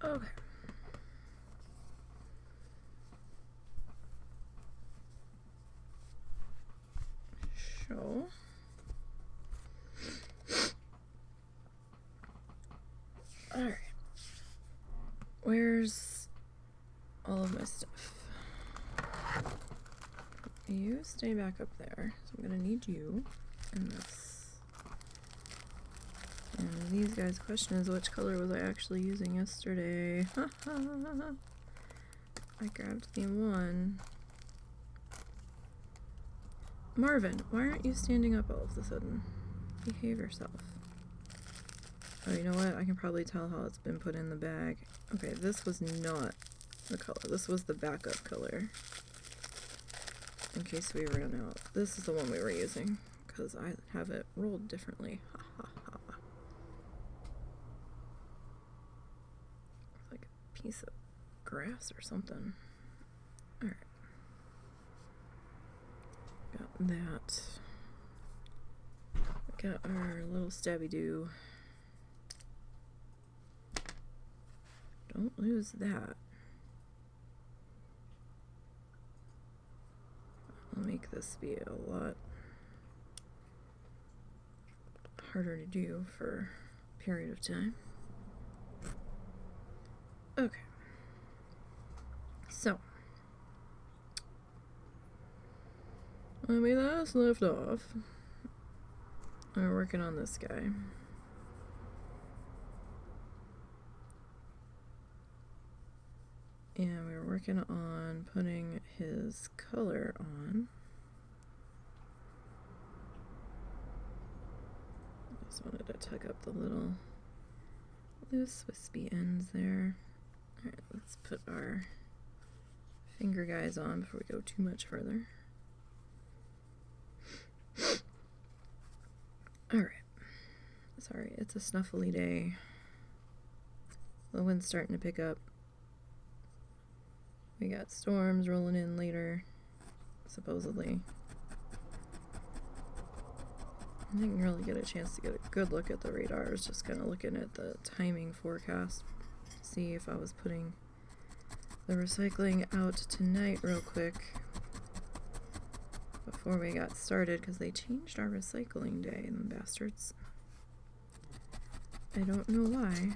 Okay. Show. Alright. Where's all of my stuff? You stay back up there. So I'm gonna need you in this. And these guys' question is, which color was I actually using yesterday? I grabbed the one. Marvin, why aren't you standing up all of a sudden? Behave yourself. Oh, you know what? I can probably tell how it's been put in the bag. Okay, this was not the color. This was the backup color. In case we ran out. This is the one we were using, because I have it rolled differently. Ha ha ha. Like a piece of grass or something. Alright. Got that. We got our little stabby-doo. Don't lose that. I'll make this be a lot harder to do for a period of time. Okay. So, when we last left off, we were working on this guy. And we were working on putting his color on. Just wanted to tuck up the little loose wispy ends there. Alright, let's put our finger guys on before we go too much further. Alright. Sorry, it's a snuffly day. The wind's starting to pick up. We got storms rolling in later, supposedly. I didn't really get a chance to get a good look at the radar. I was just kind of looking at the timing forecast to see if I was putting the recycling out tonight real quick before we got started, because they changed our recycling day, them bastards. I don't know why.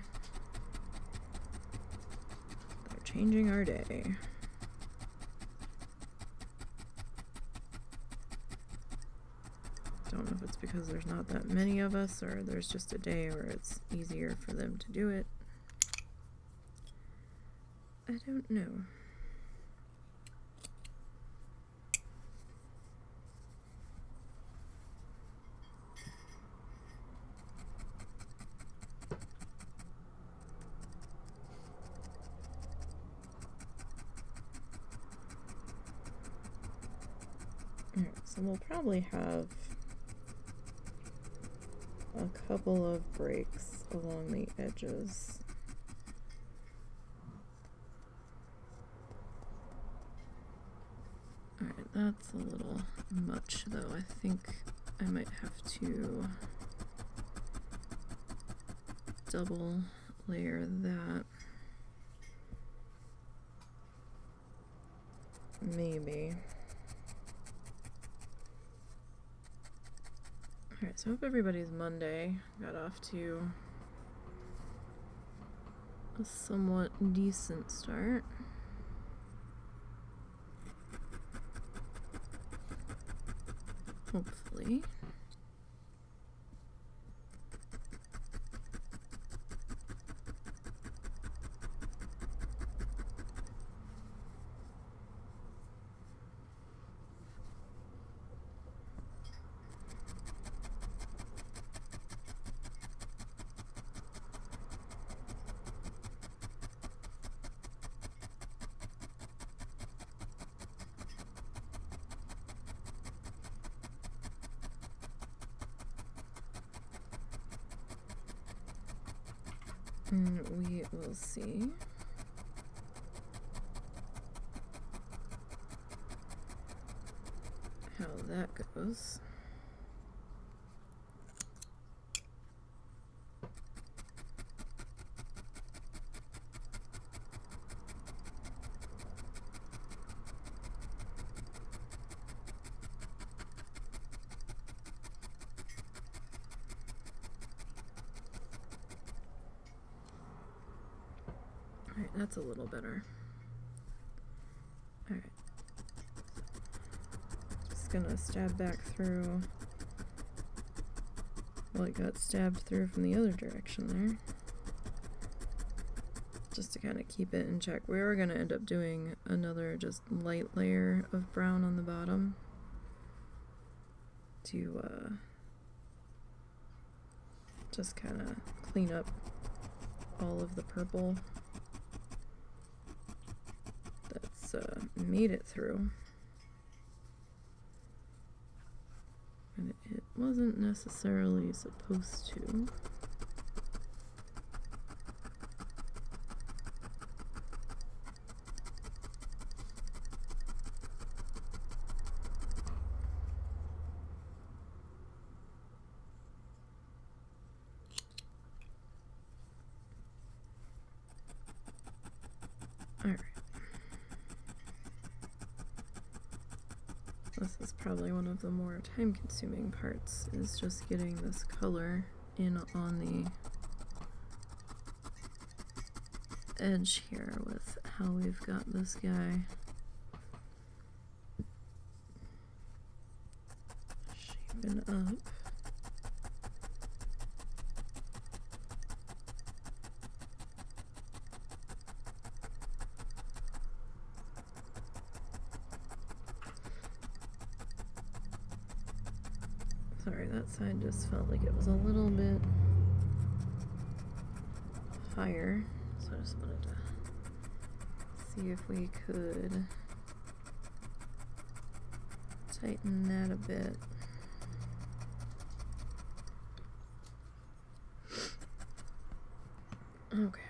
They're changing our day. Don't know if it's because there's not that many of us, or there's just a day where it's easier for them to do it. I don't know. Alright, so we'll probably have a couple of breaks along the edges. Alright, that's a little much though. I think I might have to double layer that. Maybe. Alright, so I hope everybody's Monday got off to a somewhat decent start. Hopefully. We will see. How that goes. Alright, that's a little better. Alright. Just gonna stab back through. Well, it got stabbed through from the other direction there. Just to kind of keep it in check. We are going to end up doing another just light layer of brown on the bottom to just kind of clean up all of the purple that's made it through. And it wasn't necessarily supposed to. Alright. This is probably one of the more time-consuming parts, is just getting this color in on the edge here with how we've got this guy shaping up. Sorry, that side just felt like it was a little bit higher, so I just wanted to see if we could tighten that a bit. Okay.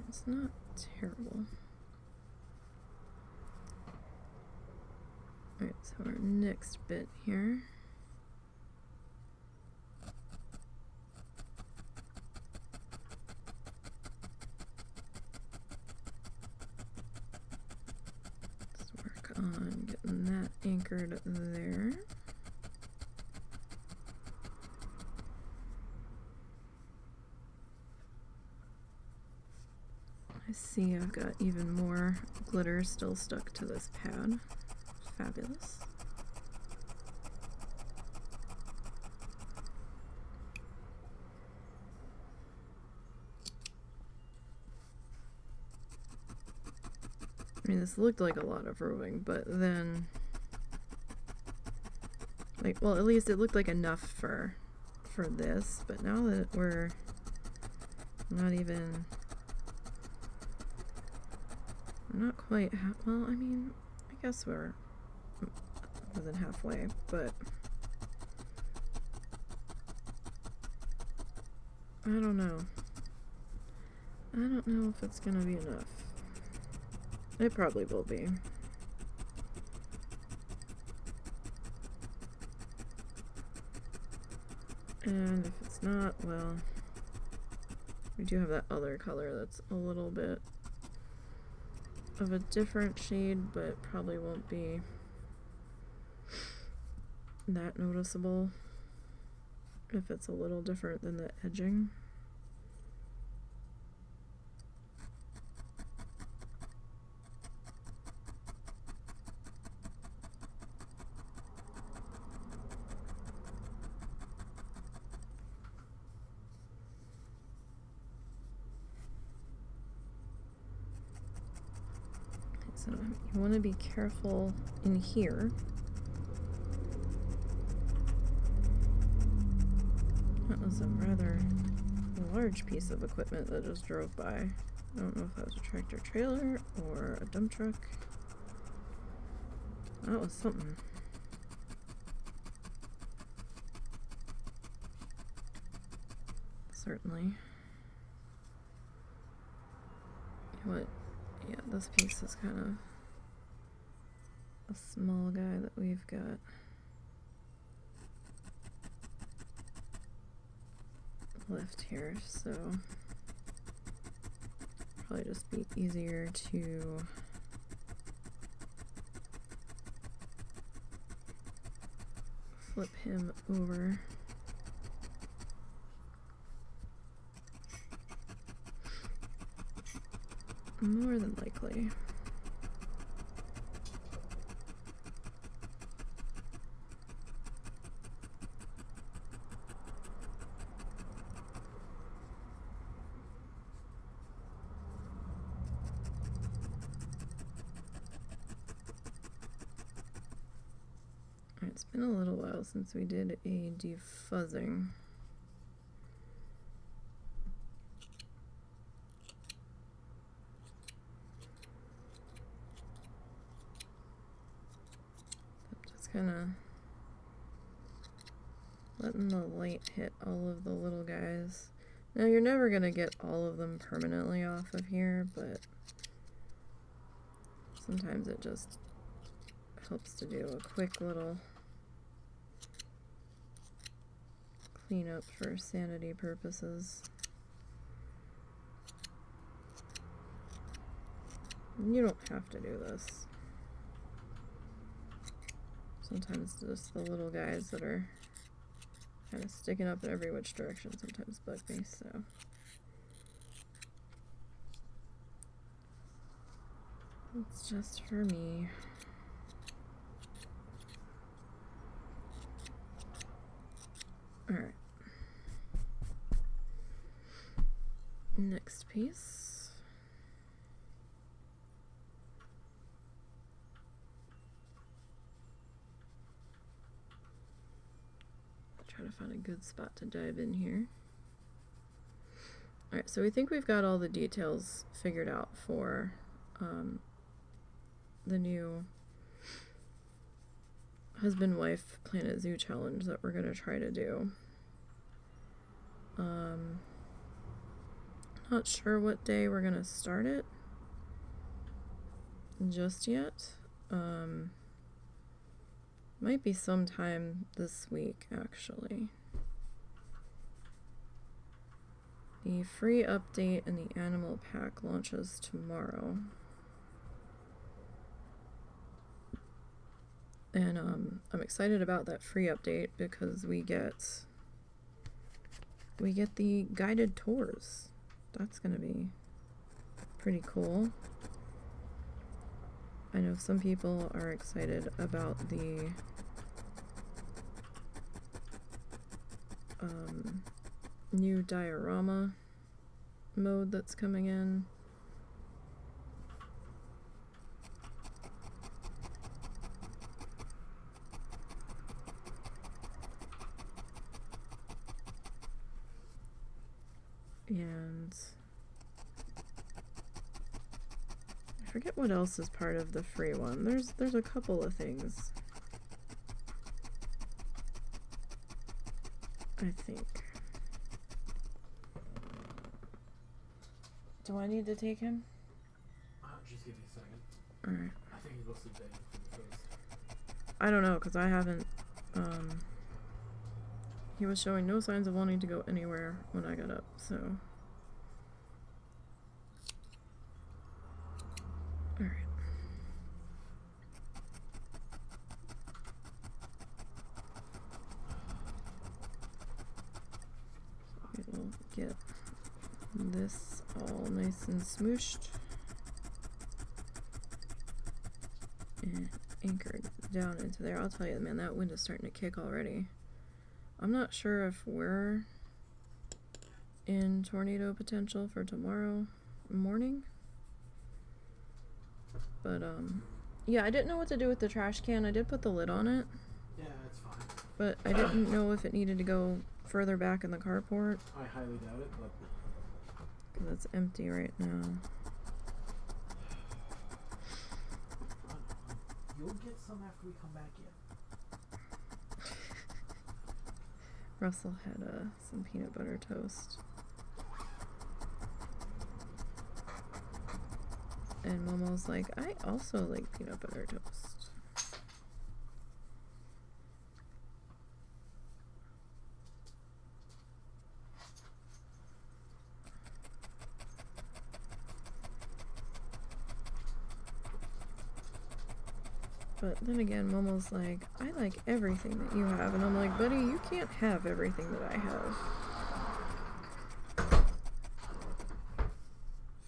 It's not terrible. Alright, so our next bit here. Let's work on getting that anchored there. I see I've got even more glitter still stuck to this pad. Fabulous. I mean, this looked like a lot of roving, but then, like, well, at least it looked like enough for this, but now that we're not even, not quite well, I mean, I guess we're more than halfway, but I don't know. I don't know if it's gonna be enough. It probably will be. And if it's not, well, we do have that other color that's a little bit of a different shade, but probably won't be that noticeable if it's a little different than the edging. So you want to be careful in here. That was a rather large piece of equipment that just drove by. I don't know if that was a tractor trailer or a dump truck. That was something. Certainly. What? Yeah, this piece is kind of a small guy that we've got. Left here, so probably just be easier to flip him over. More than likely. It's been a little while since we did a defuzzing. Just kind of letting the light hit all of the little guys. Now you're never going to get all of them permanently off of here, but sometimes it just helps to do a quick little cleanup for sanity purposes. You don't have to do this. Sometimes just the little guys that are kind of sticking up in every which direction sometimes bug me, so. It's just for me. Alright. Next piece. Try to find a good spot to dive in here. Alright, so we think we've got all the details figured out for the new husband-wife Planet Zoo challenge that we're going to try to do. Not sure what day we're going to start it just yet. Might be sometime this week, actually. The free update and the animal pack launches tomorrow. And I'm excited about that free update because we get the guided tours. That's gonna be pretty cool. I know some people are excited about the new diorama mode that's coming in. And I forget what else is part of the free one. There's a couple of things, I think. Do I need to take him? Just give me a second. Alright. I think he's mostly begging for the face. I don't know, because I haven't, he was showing no signs of wanting to go anywhere when I got up, so. Alright. We will get this all nice and smooshed and anchored down into there. I'll tell you, man, that wind is starting to kick already. I'm not sure if we're in tornado potential for tomorrow morning, but yeah, I didn't know what to do with the trash can. I did put the lid on it. Yeah, that's fine. But I didn't know if it needed to go further back in the carport. I highly doubt it, but Because it's empty right now. You'll get some after we come back in. Russell had some peanut butter toast. And Momo's like, I also like peanut butter toast. But then again, Momo's like, I like everything that you have. And I'm like, buddy, you can't have everything that I have.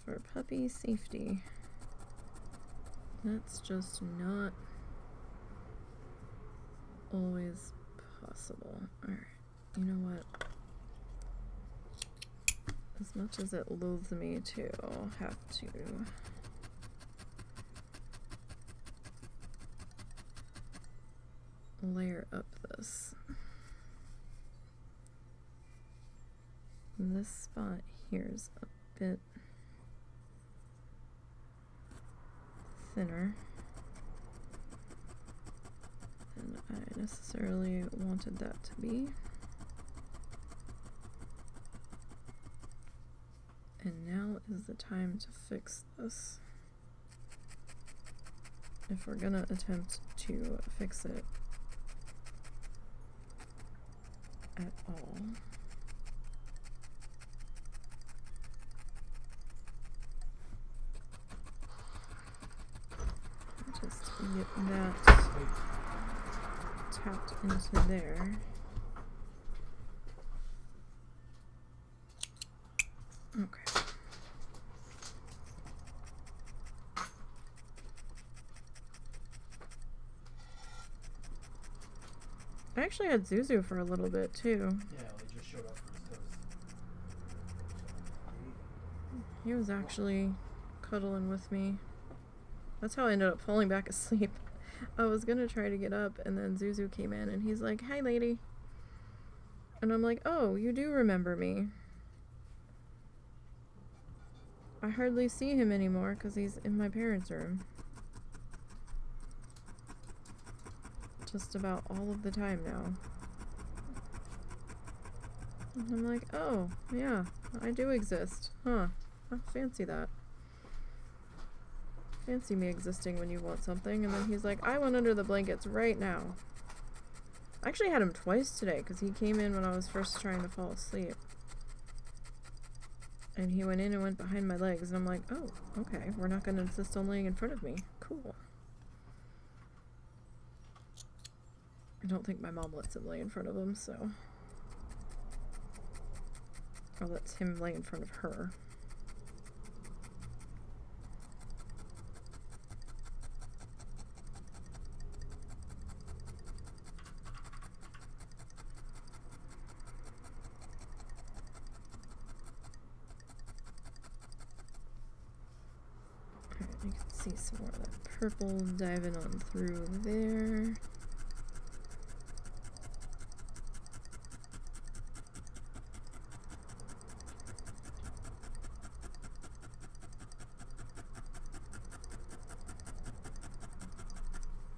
For puppy safety. That's just not always possible. Alright, you know what? As much as it loathes me to have to layer up this. This spot here is a bit thinner than I necessarily wanted that to be. And now is the time to fix this. If we're gonna attempt to fix it at all. Just get that tapped into there. Okay. I actually had Zuzu for a little bit too. Yeah, they just showed up for his toast. He was actually cuddling with me. That's how I ended up falling back asleep. I was gonna try to get up and then Zuzu came in and he's like, "Hi lady." And I'm like, "Oh, you do remember me." I hardly see him anymore because he's in my parents' room. Just about all of the time now. And I'm like, oh, yeah, I do exist. Huh. I fancy that. Fancy me existing when you want something. And then he's like, I went under the blankets right now. I actually had him twice today because he came in when I was first trying to fall asleep. And he went in and went behind my legs. And I'm like, oh, okay. We're not going to insist on laying in front of me. Cool. I don't think my mom lets him lay in front of him, so. Or lets him lay in front of her. Alright, you can see some more of that purple diving on through there.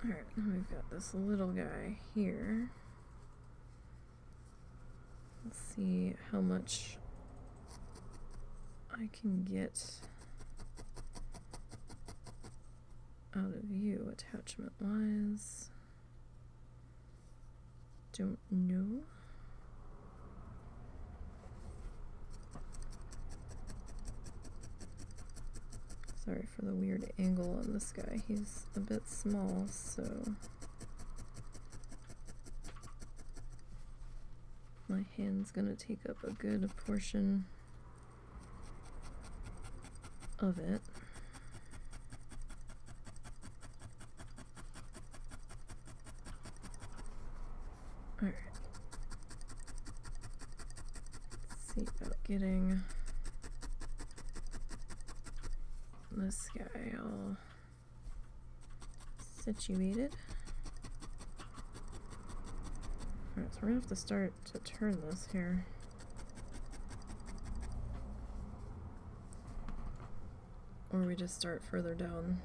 Alright, now we've got this little guy here. Let's see how much I can get out of view attachment wise. Don't know. Sorry for the weird angle on this guy. He's a bit small, so my hand's gonna take up a good portion of it. Alright. Let's see about getting this guy all situated. Alright, so we're gonna have to start to turn this here. Or we just start further down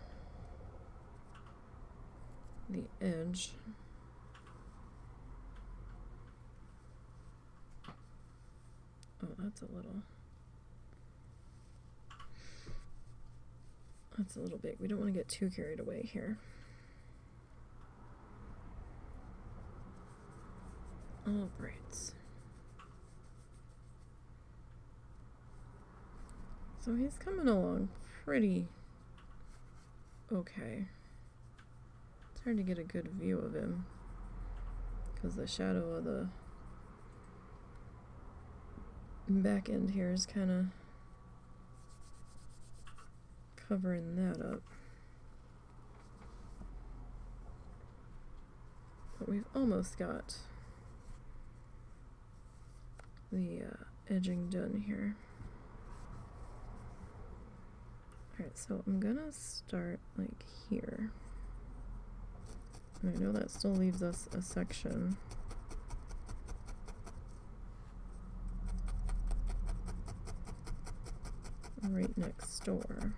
the edge. Oh, that's a little big. We don't want to get too carried away here. All right. So he's coming along pretty okay. hard to get a good view of him because the shadow of the back end here is kind of covering that up. But we've almost got the edging done here. Alright, so I'm gonna start like here. And I know that still leaves us a section. Right next door.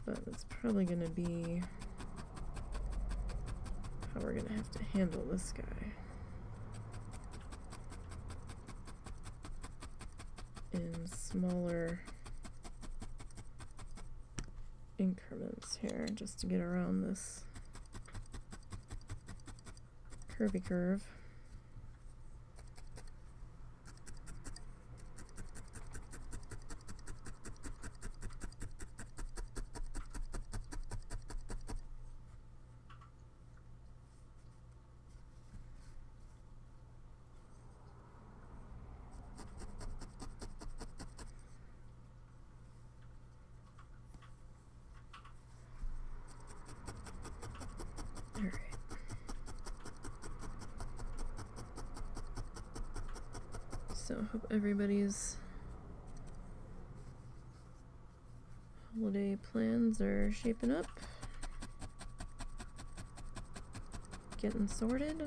But it's probably gonna be how we're gonna have to handle this guy. In smaller increments here, just to get around this curvy curve. So hope everybody's holiday plans are shaping up, getting sorted.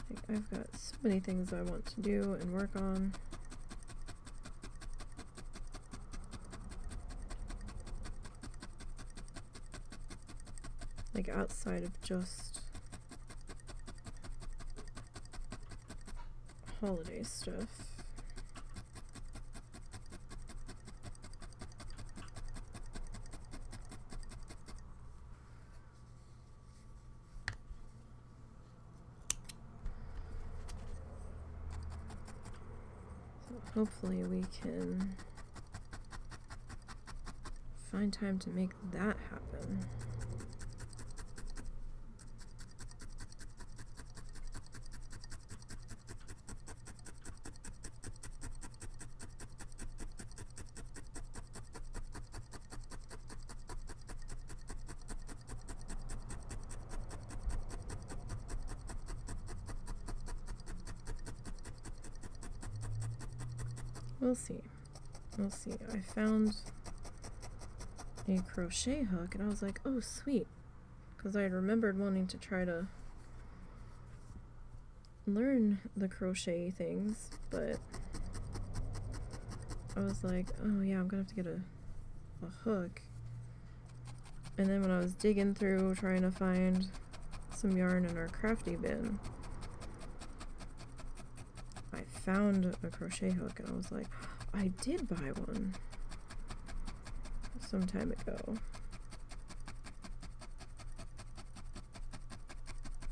Like, I've got so many things I want to do and work on. Like outside of just holiday stuff. So hopefully we can find time to make that happen. We'll see. We'll see. I found a crochet hook and I was like, oh sweet. Because I had remembered wanting to try to learn the crochet things, but I was like, oh yeah, I'm gonna have to get a hook. And then when I was digging through trying to find some yarn in our crafty bin, I found a crochet hook and I was like, I did buy one some time ago.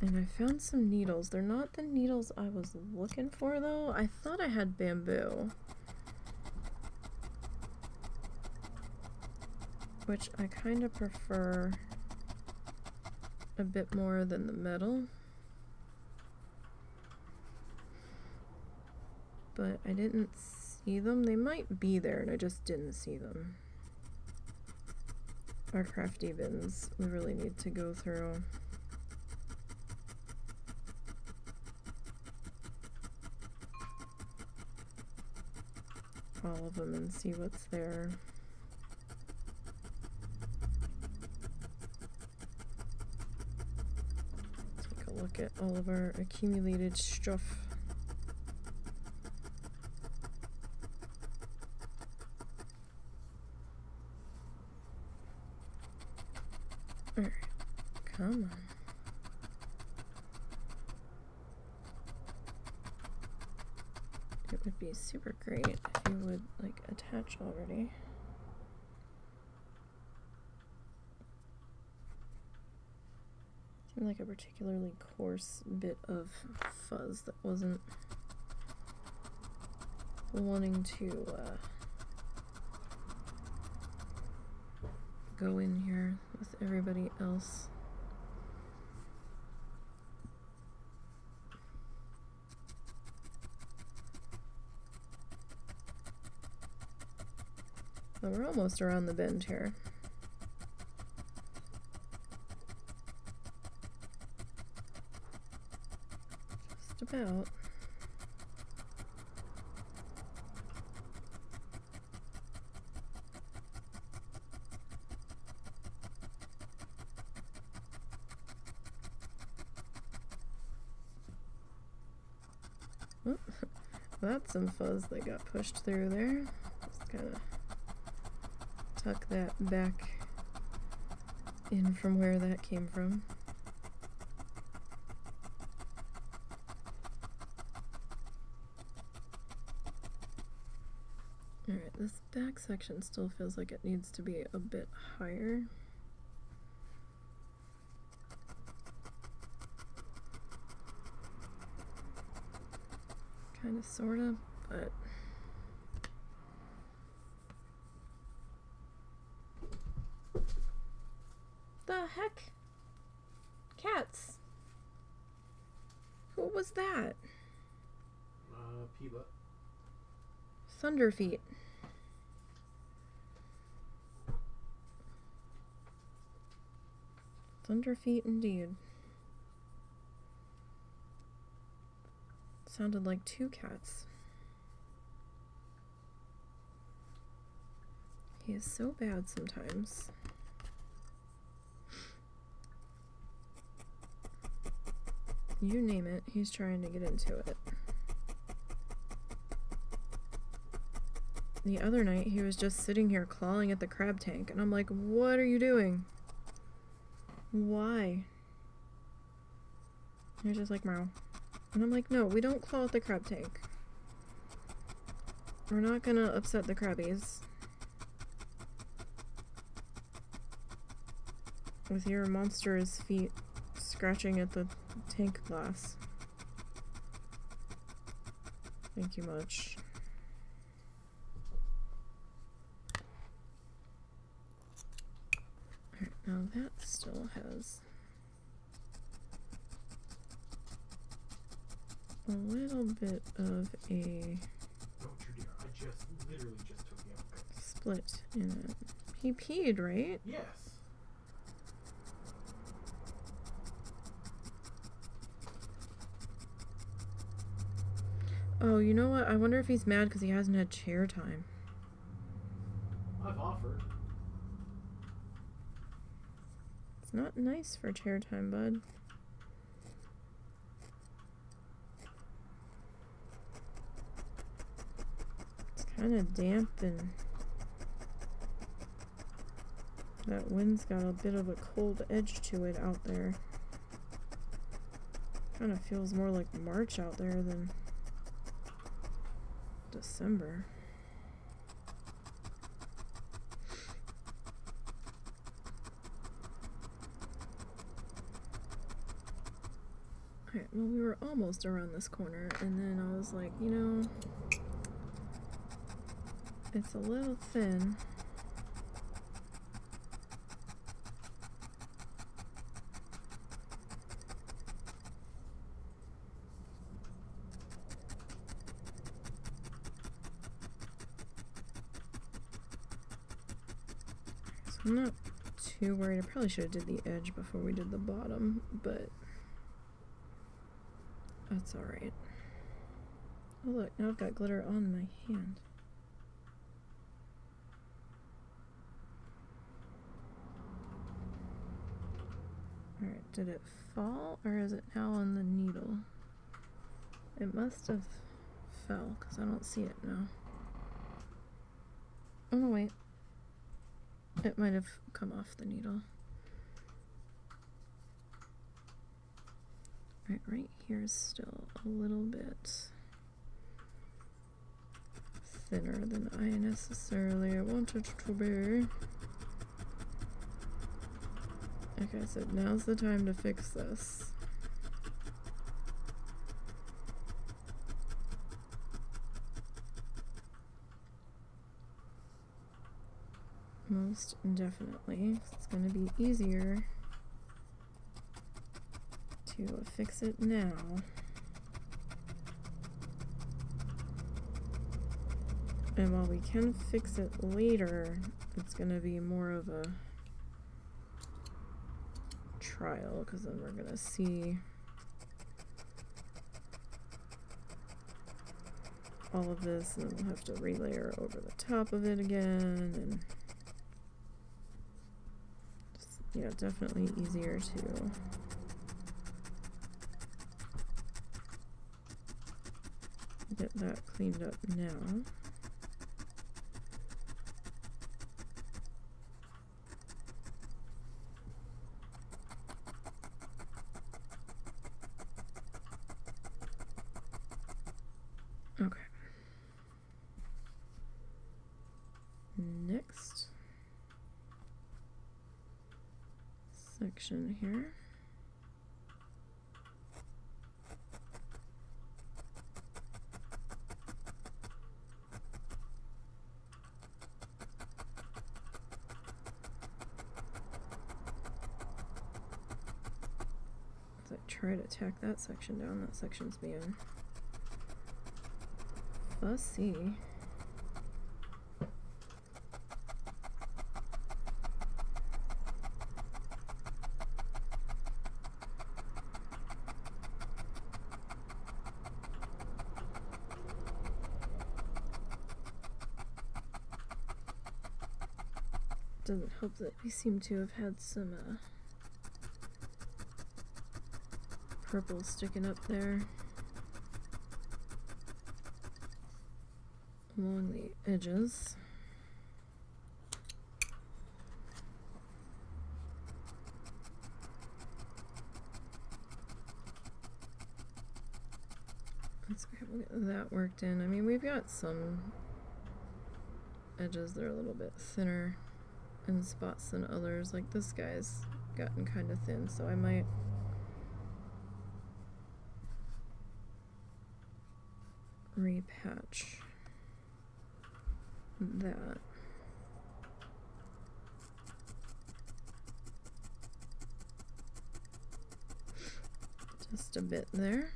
And I found some needles. They're not the needles I was looking for though. I thought I had bamboo, which I kind of prefer a bit more than the metal. But I didn't see them. They might be there and I just didn't see them. Our crafty bins, we really need to go through. All of them and see what's there. Take a look at all of our accumulated stuff. Alright, come on. It would be super great if you would like attach already. Seemed like a particularly coarse bit of fuzz that wasn't wanting to go in here with everybody else. But we're almost around the bend here. Just about. Oh, that's some fuzz that got pushed through there. Just gotta tuck that back in from where that came from. Alright, this back section still feels like it needs to be a bit higher. Kind of, sort of, but the heck? Cats. Who was that? Pila. Thunderfeet. Thunderfeet indeed. Sounded like two cats. He is so bad sometimes. You name it, he's trying to get into it. The other night, he was just sitting here clawing at the crab tank, and I'm like, what are you doing? Why? He's just like, meow. And I'm like, no, we don't claw at the crab tank. We're not gonna upset the crabbies with your monstrous feet scratching at the tank glass. Thank you much. Alright, now that still has a little bit of a Don't you dare. I literally just took the outfit. split in it. He peed, right? Yes. Oh, you know what? I wonder if he's mad because he hasn't had chair time. I've offered. It's not nice for chair time, bud. It's kind of damp and that wind's got a bit of a cold edge to it out there. Kind of feels more like March out there than December. Alright, well, we were almost around this corner, and then I was like, you know, it's a little thin. So I'm not too worried. I probably should have did the edge before we did the bottom, but that's alright. Oh look, now I've got glitter on my hand. Alright, did it fall or is it now on the needle? It must have fell because I don't see it now. Oh no, wait. It might have come off the needle. Right here is still a little bit thinner than I necessarily wanted it to be. Like I said, now's the time to fix this. Most definitely. It's going to be easier to fix it now. And while we can fix it later, it's going to be more of a trial, because then we're going to see all of this, and then we'll have to relayer over the top of it again, and just, yeah, definitely easier to get that cleaned up now. Okay. Next section here. As I try to tack that section down, that section's being fussy. Doesn't help that we seem to have had some purple sticking up there along the edges. Let's go ahead and get that worked in. I mean, we've got some edges that are a little bit thinner in spots than others. Like this guy's gotten kind of thin, so I might repatch that. Just a bit there.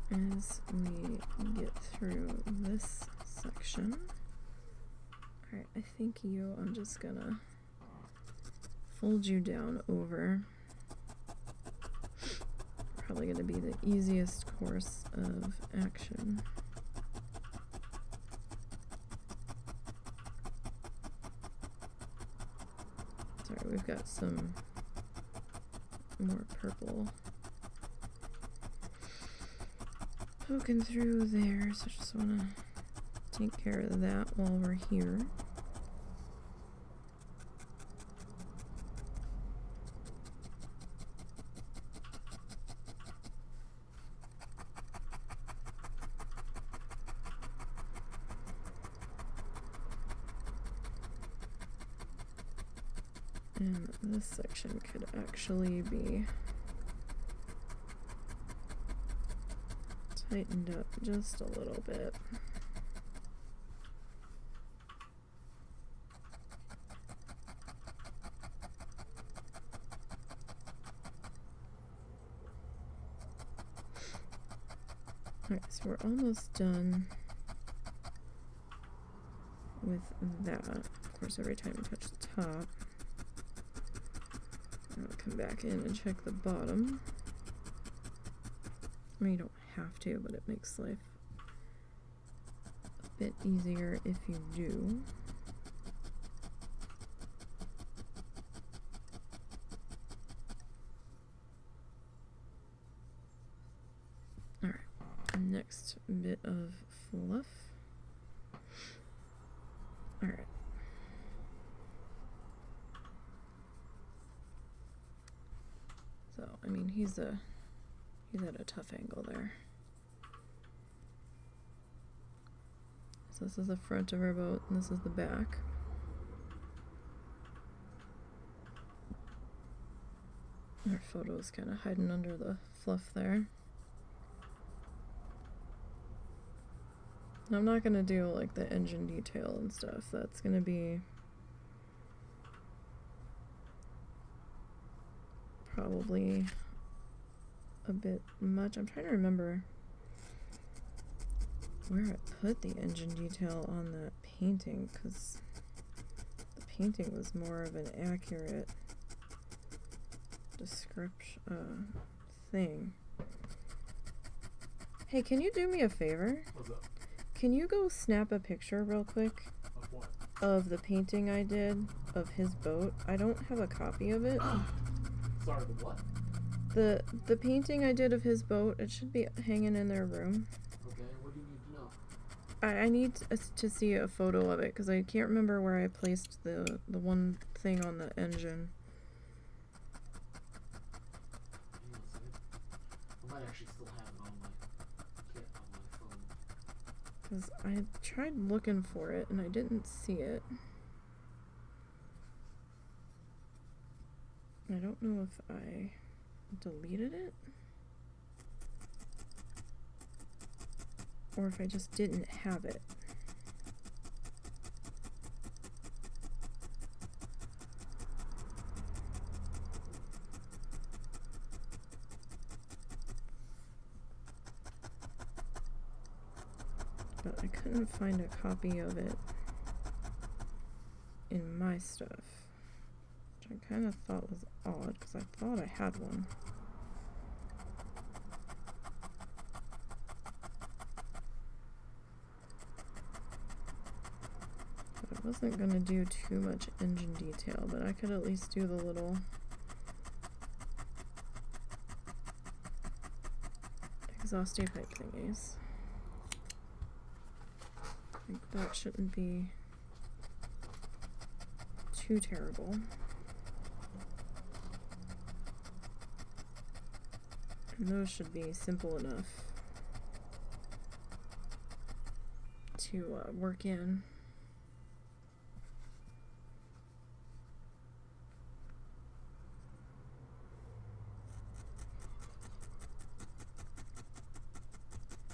As we get through this section. Alright, I think I'm just gonna fold you down over. Probably gonna be the easiest course of action. Sorry, we've got some more purple poking through there, so just want to take care of that while we're here. And this section could actually be tightened up just a little bit. Alright, so we're almost done with that. Of course, every time you touch the top, I'll come back in and check the bottom. I mean, you don't have to, but it makes life a bit easier if you do. Alright, next bit of fluff. Alright. So, I mean, he's at a tough angle there. So this is the front of our boat, and this is the back. Our photo's kind of hiding under the fluff there. I'm not gonna do like the engine detail and stuff. That's gonna be probably a bit much. I'm trying to remember where I put the engine detail on that painting, because the painting was more of an accurate description thing. Hey, can you do me a favor? What's up? Can you go snap a picture real quick Of what? of the painting I did of his boat? I don't have a copy of it. Sorry, the what? The painting I did of his boat, it should be hanging in their room. Okay, what do you need to know? I need to see a photo of it, because I can't remember where I placed the one thing on the engine. Hang on a second. I might actually still have it on my kit on my phone. Because I tried looking for it, and I didn't see it. I don't know if I deleted it, or if I just didn't have it. But I couldn't find a copy of it in my stuff, which I kind of thought was odd, because I thought I had one. But I wasn't going to do too much engine detail, but I could at least do the little exhaust pipe thingies. I think that shouldn't be too terrible. And those should be simple enough to work in.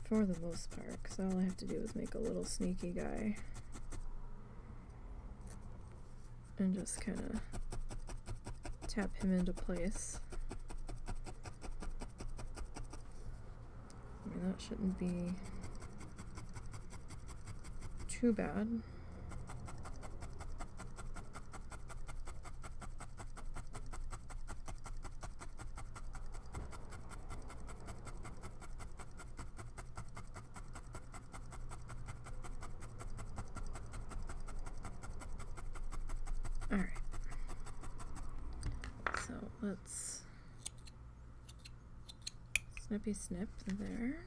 For the most part, because all I have to do is make a little sneaky guy and just kind of tap him into place. I mean, that shouldn't be too bad. Alright, so let's snippy snip there.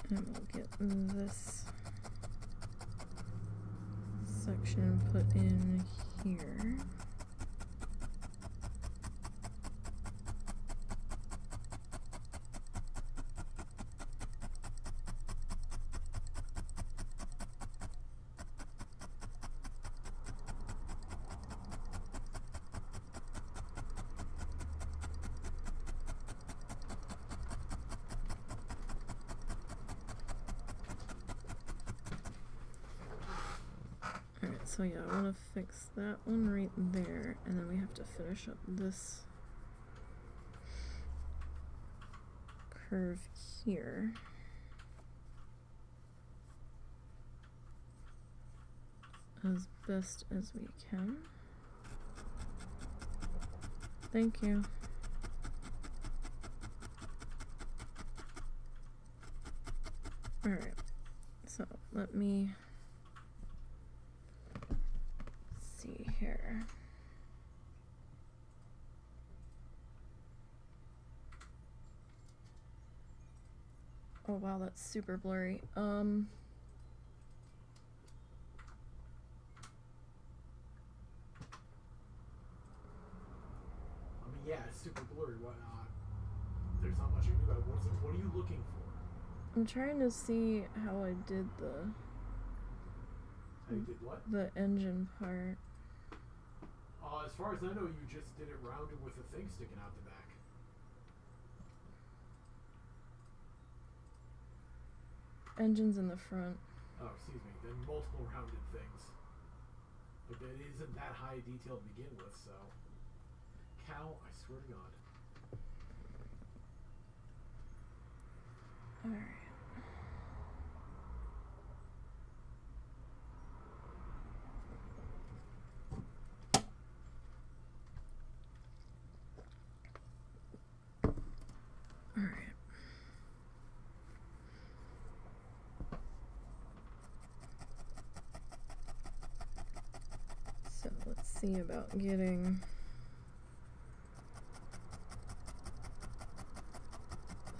And we'll get this section put in here. So yeah, I want to fix that one right there, and then we have to finish up this curve here. As best as we can. Thank you. Alright, so let me see here. Oh wow, that's super blurry. I mean, yeah, it's super blurry. What? There's not much you can do about it. What are you looking for? I'm trying to see how I did the How you did what? the engine part. As far as I know, you just did it rounded with a thing sticking out the back. Engine's in the front. Oh, excuse me. Then multiple rounded things. But it isn't that high detail to begin with, so. Cow, I swear to God. Alright. Alright. So let's see about getting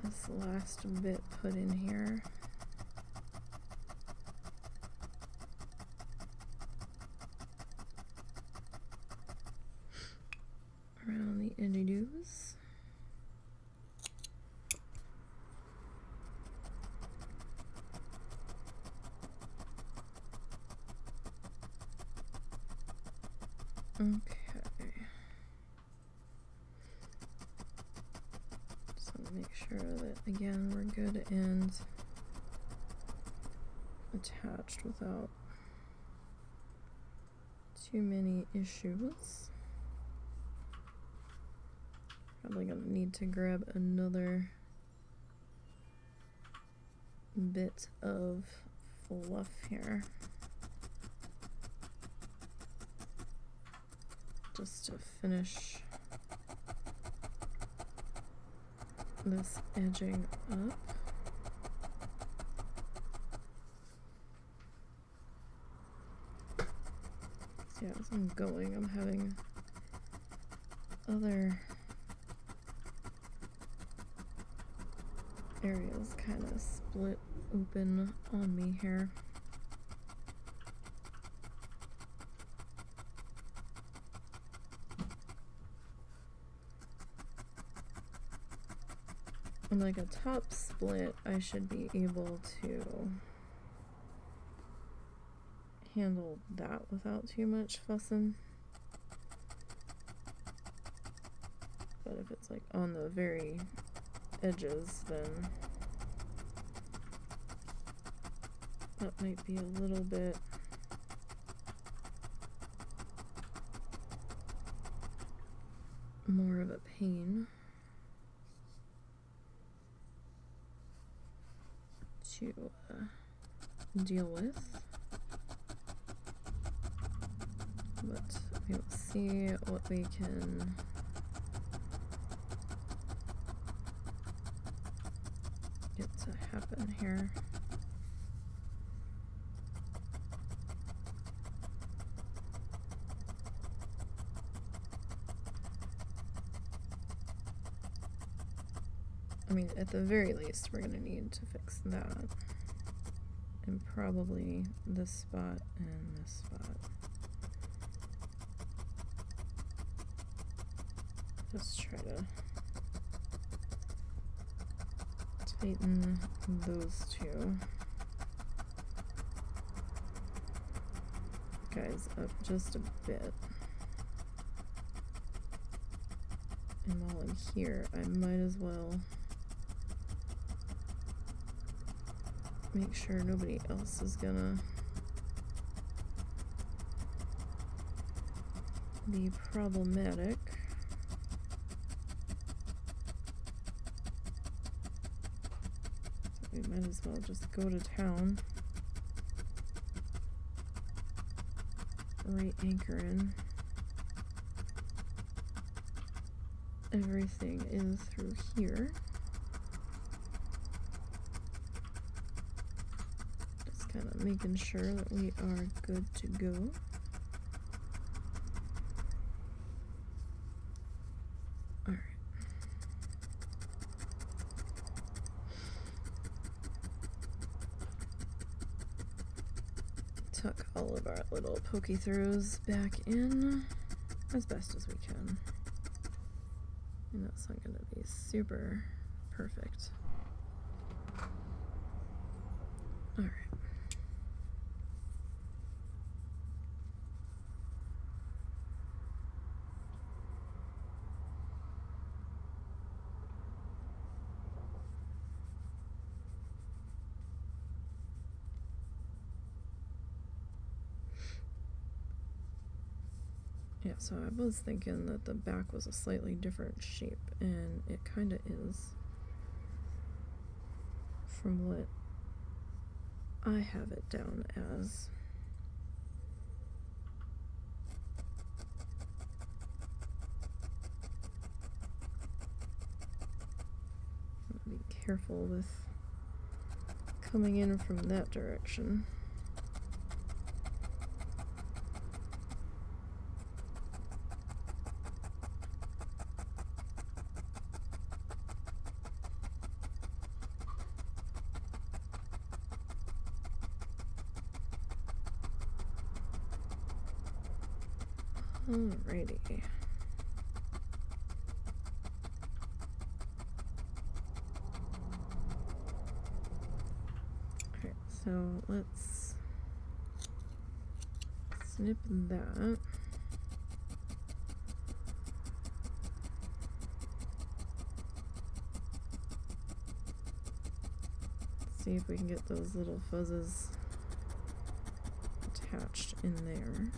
this last bit put in here. Around the edges. Okay. So make sure that again we're good and attached without too many issues. Probably gonna need to grab another bit of fluff here. Just to finish this edging up. So yeah, as I'm going, I'm having other areas kind of split open on me here. And like a top split, I should be able to handle that without too much fussing. But if it's like on the very edges, then that might be a little bit more of a pain to deal with. But we'll see what we can get to happen here. I mean, at the very least, we're gonna need to fix that. And probably this spot and this spot. Just try to tighten those two guys up just a bit. And while I'm here, I might as well make sure nobody else is gonna be problematic. We might as well just go to town. Right anchor in. Everything is through here. Just kind of making sure that we are good to go. Alright. Tuck all of our little pokey throws back in as best as we can. And that's not going to be super perfect. Alright. Yeah, so I was thinking that the back was a slightly different shape, and it kind of is from what I have it down as. Be careful with coming in from that direction. Alrighty. Okay, so let's snip that. See if we can get those little fuzzes attached in there.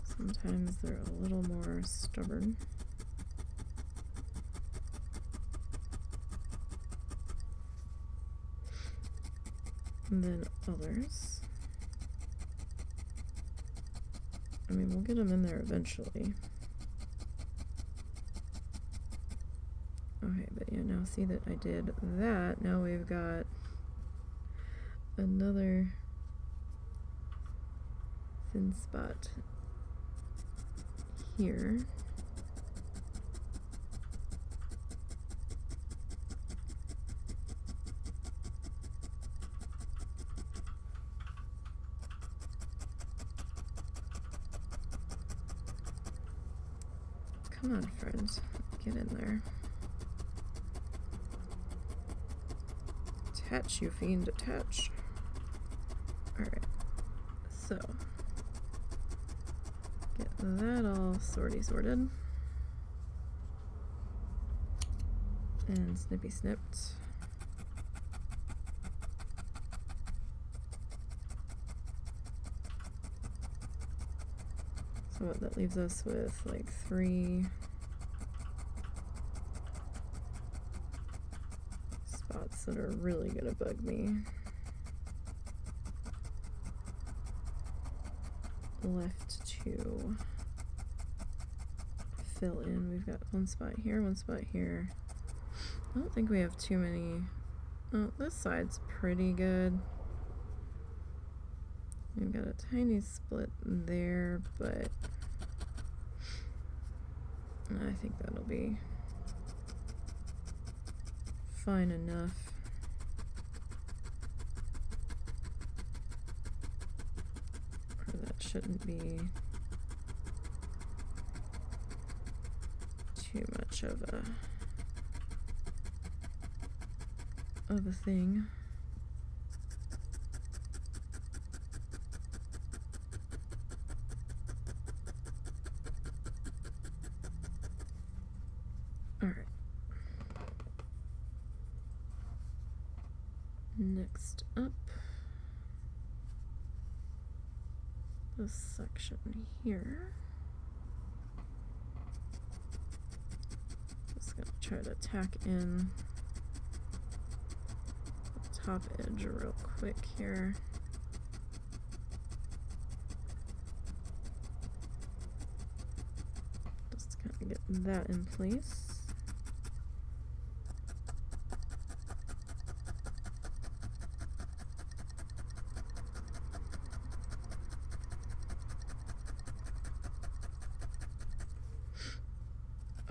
Sometimes they're a little more stubborn. Than others. I mean, we'll get them in there eventually. Okay, but yeah, now see that I did that. Now we've got another thin spot here. Come on, friends, get in there. Attach, you fiend, attach. Alright, so get that all sorted. And snippy snipped. So what, that leaves us with like 3 spots that are really gonna bug me. Left to fill in. We've got 1 spot here, 1 spot here. I don't think we have too many. Oh, this side's pretty good. We've got a tiny split there, but I think that'll be fine enough. Or that shouldn't be too much of a thing. Next up, this section here. Just gonna try to tack in the top edge real quick here. Just kind of get that in place.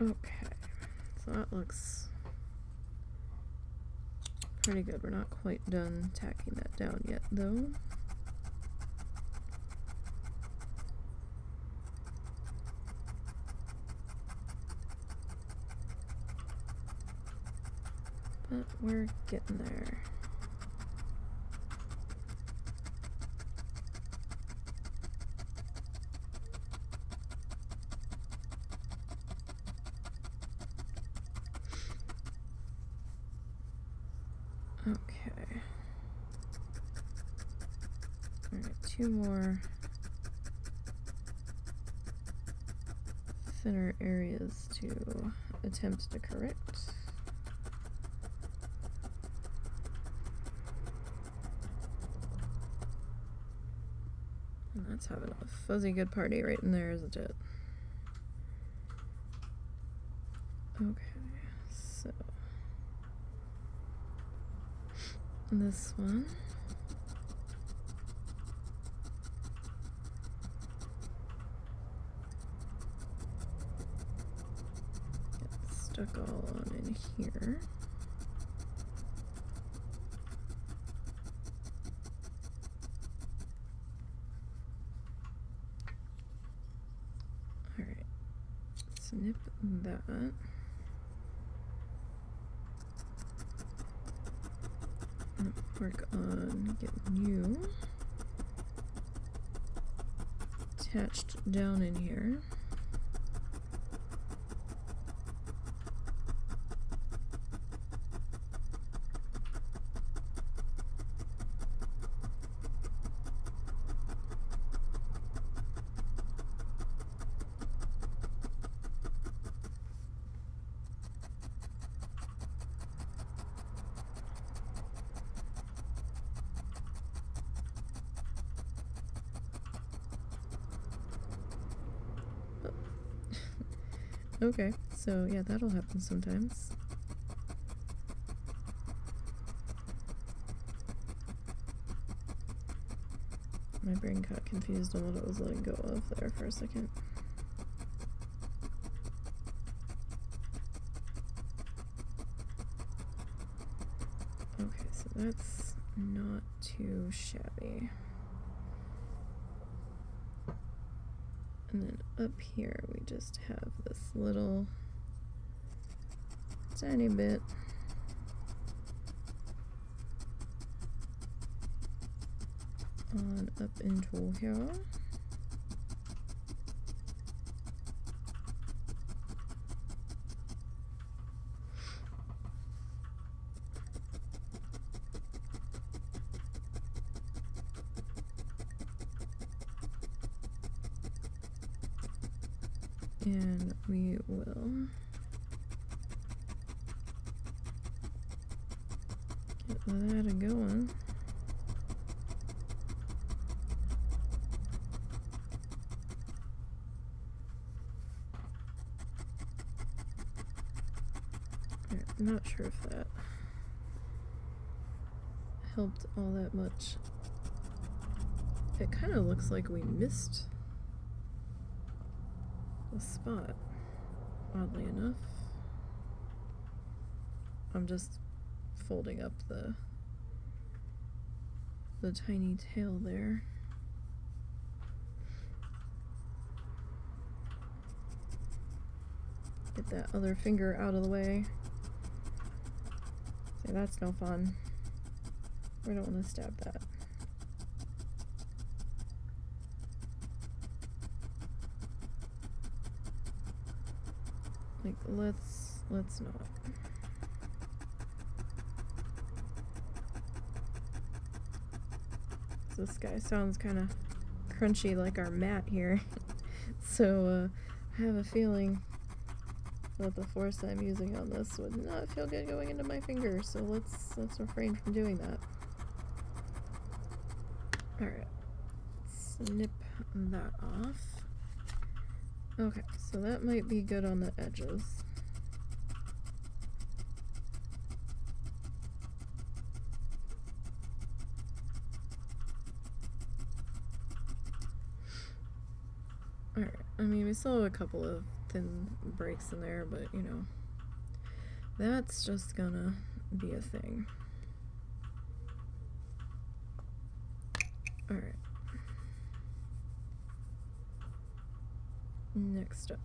Okay, so that looks pretty good. We're not quite done tacking that down yet, though. But we're getting there. Okay. Alright, 2 more thinner areas to attempt to correct. And that's having a fuzzy good party right in there, isn't it? Okay, so this one. Get stuck all on in here. Alright, snip that. Work on getting you attached down in here. Okay, so yeah, that'll happen sometimes. My brain got confused on what it was letting go of there for a second. Okay, so that's not too shabby. And then up here we just have this little tiny bit on up into here. And we will get that a-going. I'm not sure if that helped all that much. It kind of looks like we missed a spot, oddly enough. I'm just folding up the tiny tail there. Get that other finger out of the way. See, that's no fun. We don't want to stab that. Like, let's not. This guy sounds kind of crunchy like our mat here. So I have a feeling that the force I'm using on this would not feel good going into my finger, so let's refrain from doing that. Alright. Snip that off. Okay, so that might be good on the edges. Alright, I mean, we still have a couple of thin breaks in there, but you know, that's just gonna be a thing. Alright. Next up.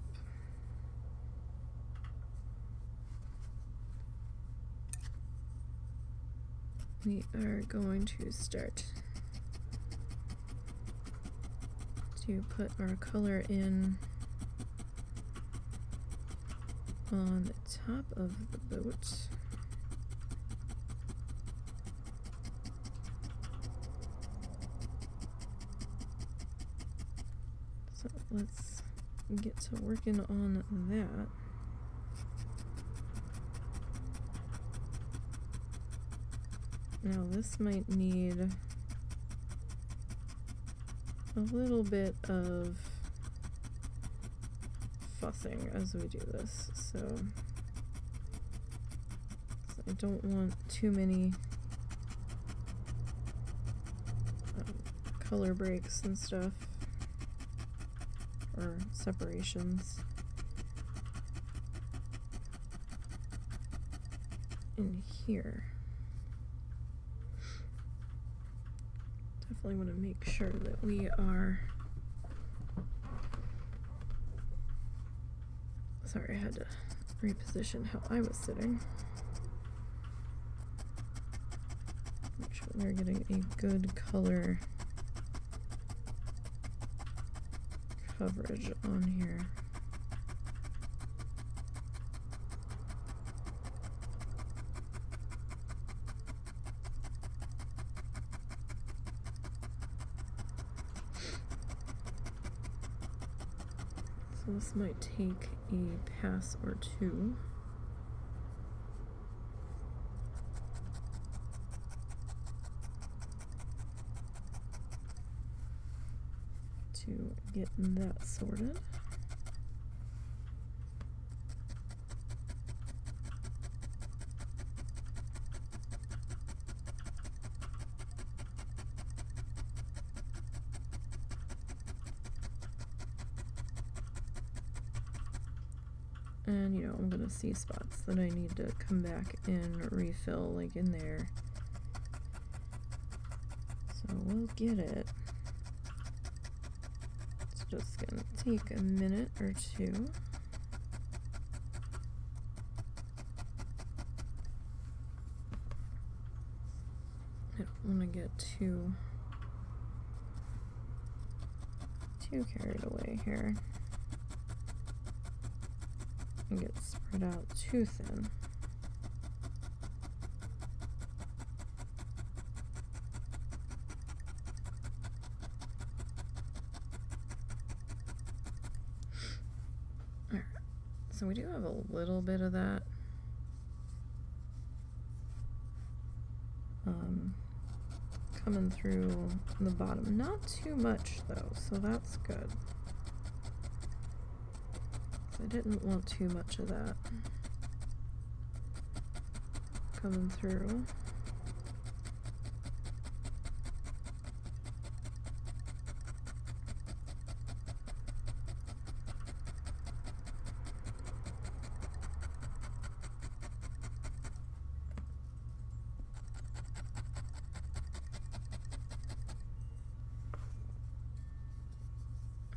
we are going to start to put our color in on the top of the boat. So let's get to working on that. Now this might need a little bit of fussing as we do this, so I don't want too many color breaks and stuff, or separations in here. Definitely want to make sure that we are, sorry, I had to reposition how I was sitting. Make sure we're getting a good color coverage on here. So this might take a pass or two. To get that sorted. And you know, I'm gonna see spots that I need to come back and refill, like in there. So we'll get it. It's just gonna take a minute or two. I don't want to get too carried away here and get spread out too thin. Alright, so we do have a little bit of that. Coming through the bottom. Not too much though, so that's good. I didn't want too much of that coming through.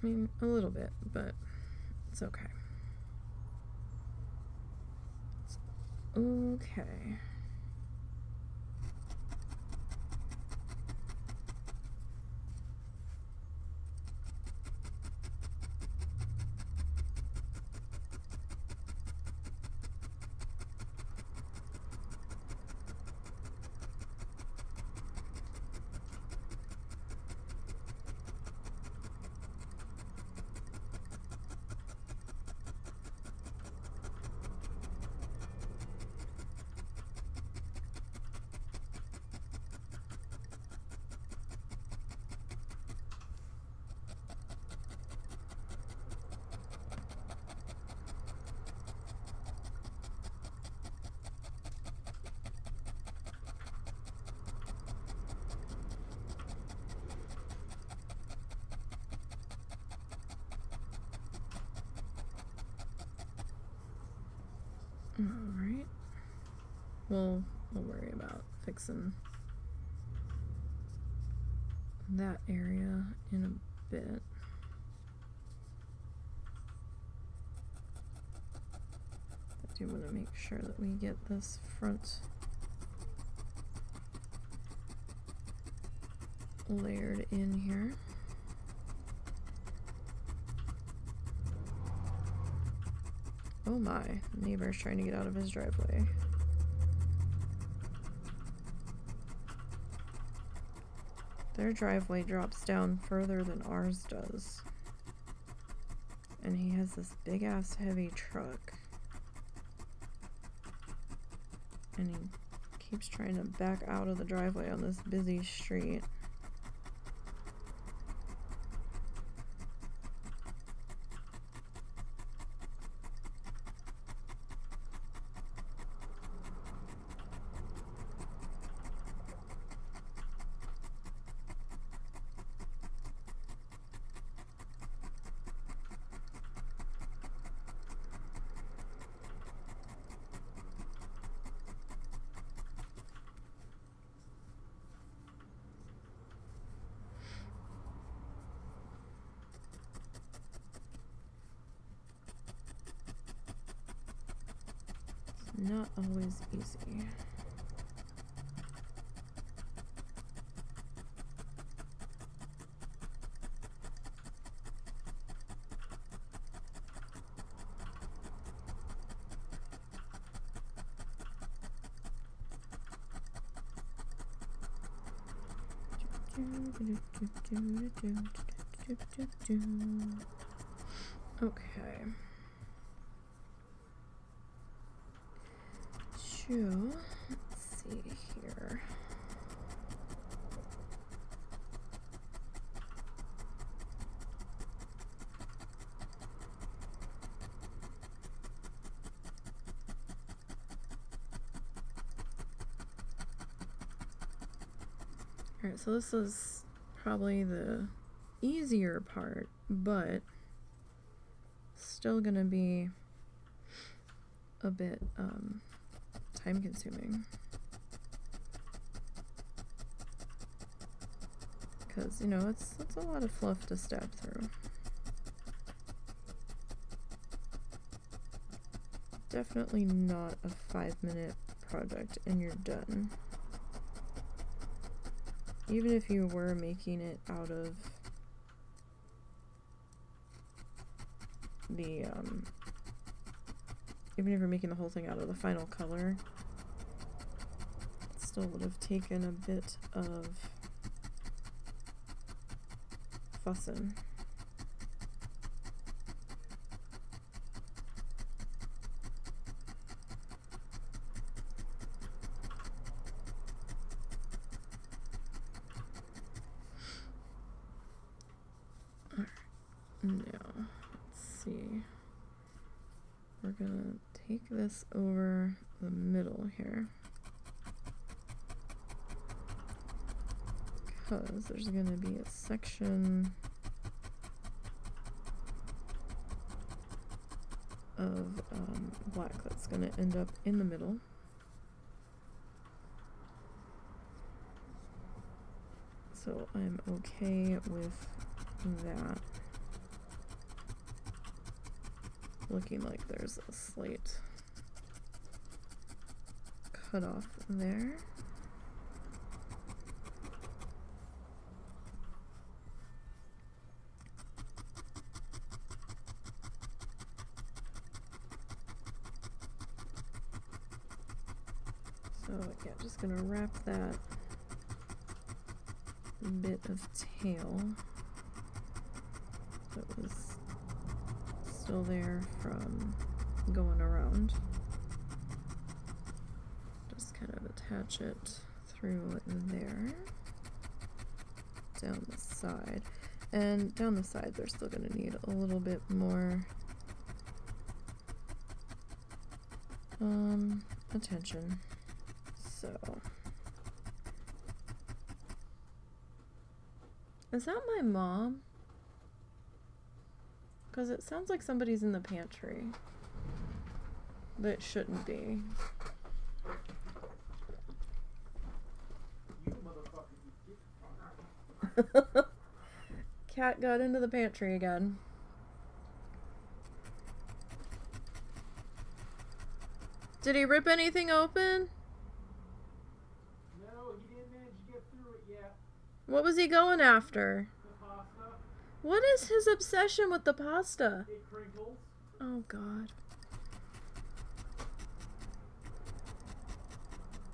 I mean, a little bit, but it's okay. It's okay. Alright. We'll worry about fixing that area in a bit. I do want to make sure that we get this front layered in here. Oh my, neighbor's trying to get out of his driveway. Their driveway drops down further than ours does. And he has this big ass heavy truck. And he keeps trying to back out of the driveway on this busy street. Not always easy. Okay. So, let's see here. Alright, so this is probably the easier part, but still gonna be a bit time consuming, because you know it's a lot of fluff to stab through. Definitely not a 5-minute project and you're done. Even if you were making it out of the even if you're making the whole thing out of the final color, it still would have taken a bit of fussing. Alright, now let's see. We're gonna take this over the middle here, because there's gonna be a section of black that's gonna end up in the middle. So I'm okay with that. Looking like there's a slight cut off there. So yeah, just gonna wrap that bit of tail that was still there from going around. Just kind of attach it through there, down the side. And down the side they're still going to need a little bit more attention. So, is that my mom? Because it sounds like somebody's in the pantry, but it shouldn't be. You motherfucker. Cat got into the pantry again. Did he rip anything open? No, he didn't manage to get through it yet. What was he going after? The pasta. What is his obsession with the pasta? It crinkles. Oh, God.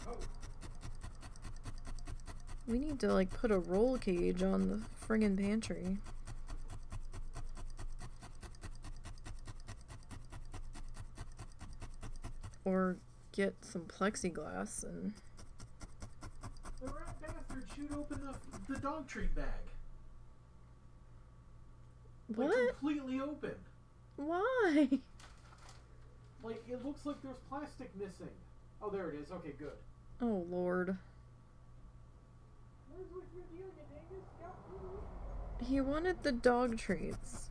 Oh. We need to, like, put a roll cage on the friggin' pantry. Or get some plexiglass and... The rat bastard chewed open the dog treat bag. What? Like, completely open. Why? Like, it looks like there's plastic missing. Oh, there it is. Okay, good. Oh, Lord. What is with you doing, Angus? He wanted the dog treats.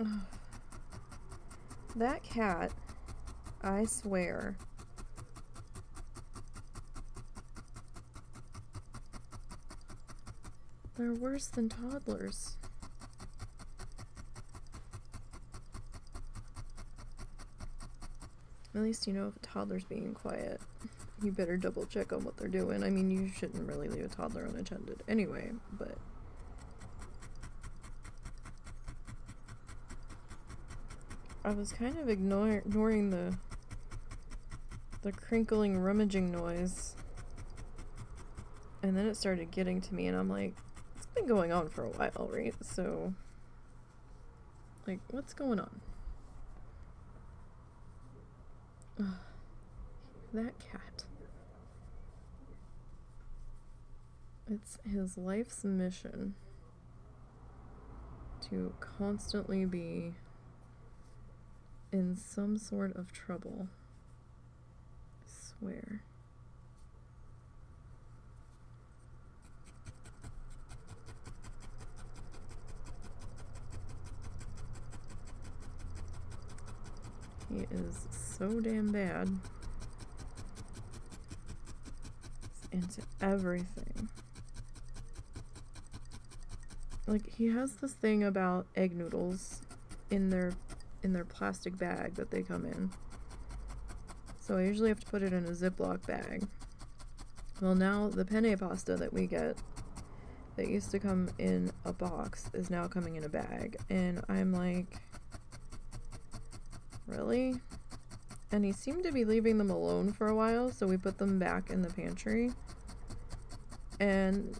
Ugh. That cat, I swear. They're worse than toddlers. At least you know if a toddler's being quiet. You better double check on what they're doing. I mean, you shouldn't really leave a toddler unattended anyway, but... I was kind of ignoring the crinkling, rummaging noise. And then it started getting to me, and I'm like, it's been going on for a while, right? So, like, what's going on? Ugh. That cat. It's his life's mission to constantly be in some sort of trouble. I swear. He is so damn bad. He's into everything. Like, he has this thing about egg noodles in their plastic bag that they come in. So I usually have to put it in a Ziploc bag. Well, now the penne pasta that we get that used to come in a box is now coming in a bag. And I'm like, really? And he seemed to be leaving them alone for a while, so we put them back in the pantry. And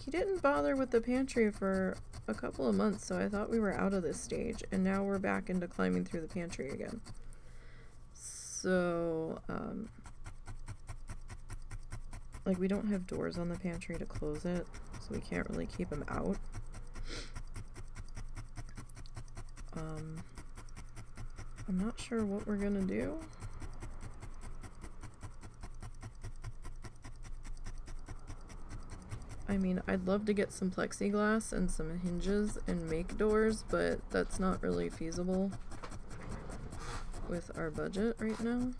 he didn't bother with the pantry for a couple of months, so I thought we were out of this stage, and now we're back into climbing through the pantry again. So, like, we don't have doors on the pantry to close it, so we can't really keep him out. I'm not sure what we're gonna do. I mean, I'd love to get some plexiglass and some hinges and make doors, but that's not really feasible with our budget right now.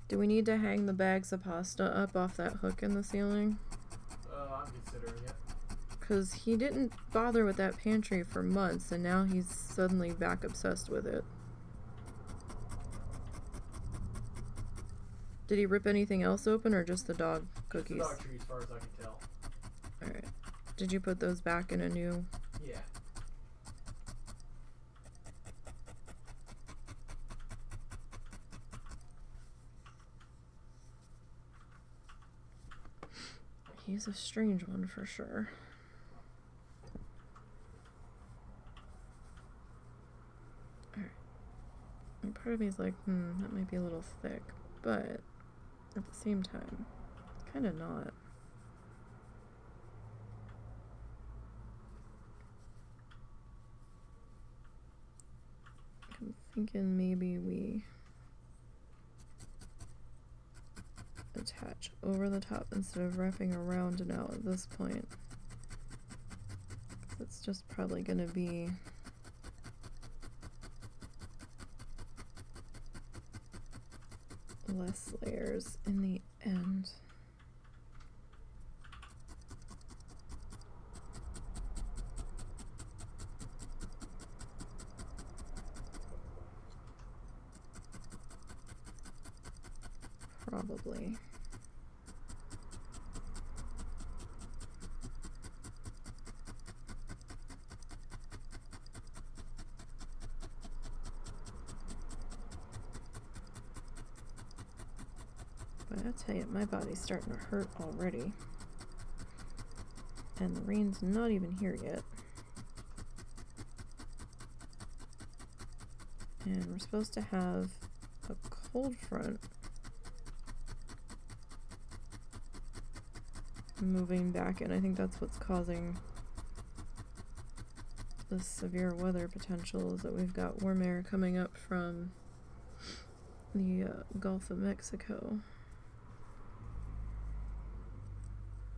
Do we need to hang the bags of pasta up off that hook in the ceiling? I'm considering it. Because he didn't bother with that pantry for months, and now he's suddenly back obsessed with it. Did he rip anything else open, or just the dog cookies? Just the dog treat, as far as I can tell. Alright. Did you put those back in a new... Yeah. He's a strange one for sure. Alright. And part of me is like, that might be a little thick, but at the same time, kind of not. I'm thinking maybe we attach over the top instead of wrapping around now at this point. It's just probably gonna be less layers in the end. Probably. But I tell you, my body's starting to hurt already. And the rain's not even here yet. And we're supposed to have a cold front moving back in. I think that's what's causing the severe weather potential, is that we've got warm air coming up from the Gulf of Mexico,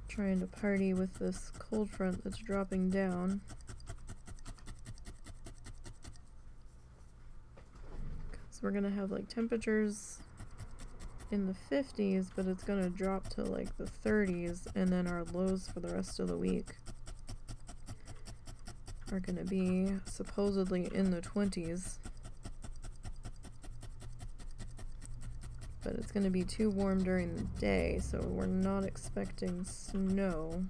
trying to party with this cold front that's dropping down. So we're gonna have like temperatures in the 50s, but it's gonna drop to like the 30s, and then our lows for the rest of the week are gonna be supposedly in the 20s. But it's gonna be too warm during the day, so we're not expecting snow,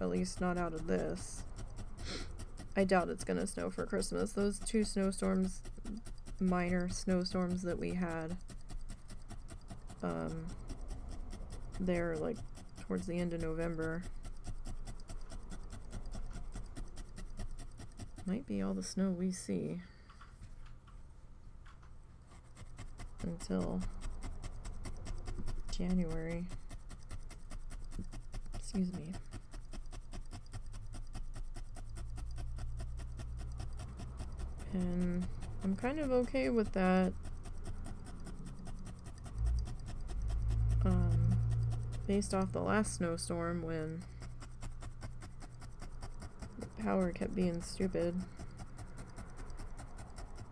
at least not out of this. I doubt it's gonna snow for Christmas. Those two snowstorms, minor snowstorms that we had there like towards the end of November, might be all the snow we see until January. Excuse me. And I'm kind of okay with that. Based off the last snowstorm, when the power kept being stupid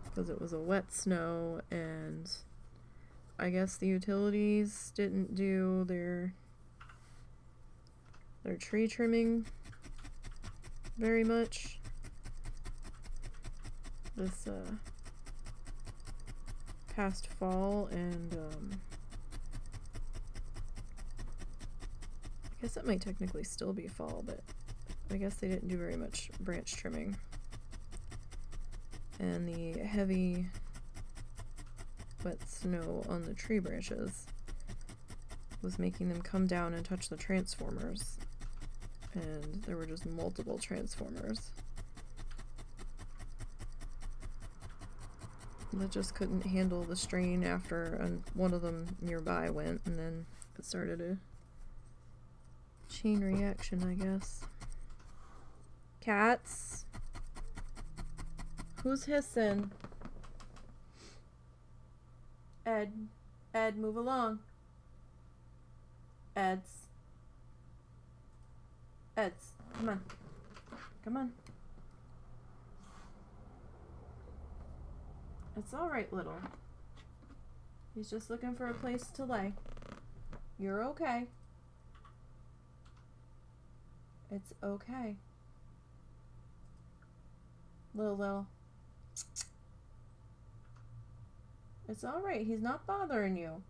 because it was a wet snow, and I guess the utilities didn't do their tree trimming very much this past fall, and I guess it might technically still be fall, but I guess they didn't do very much branch trimming. And the heavy wet snow on the tree branches was making them come down and touch the transformers. And there were just multiple transformers that just couldn't handle the strain after one of them nearby went, and then it started a chain reaction, I guess. Cats? Who's hissing? Ed, move along. Eds, come on. Come on. It's alright, little. He's just looking for a place to lay. You're okay. It's okay. Little. It's alright. He's not bothering you.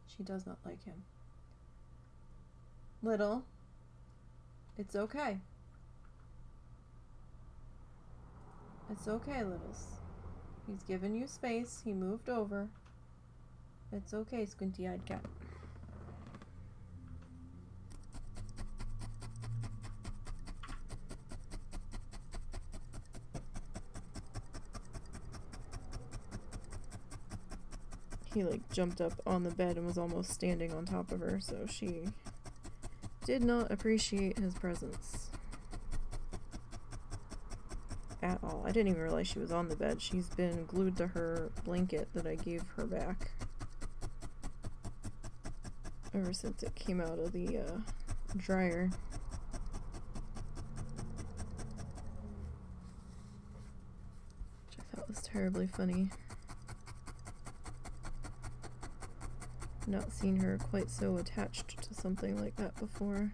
She does not like him. Little. It's okay. It's okay, Littles. He's given you space. He moved over. It's okay, squinty-eyed cat. He like jumped up on the bed and was almost standing on top of her, so she did not appreciate his presence at all. I didn't even realize she was on the bed. She's been glued to her blanket that I gave her back ever since it came out of the dryer. Which I thought was terribly funny. Not seen her quite so attached to something like that before.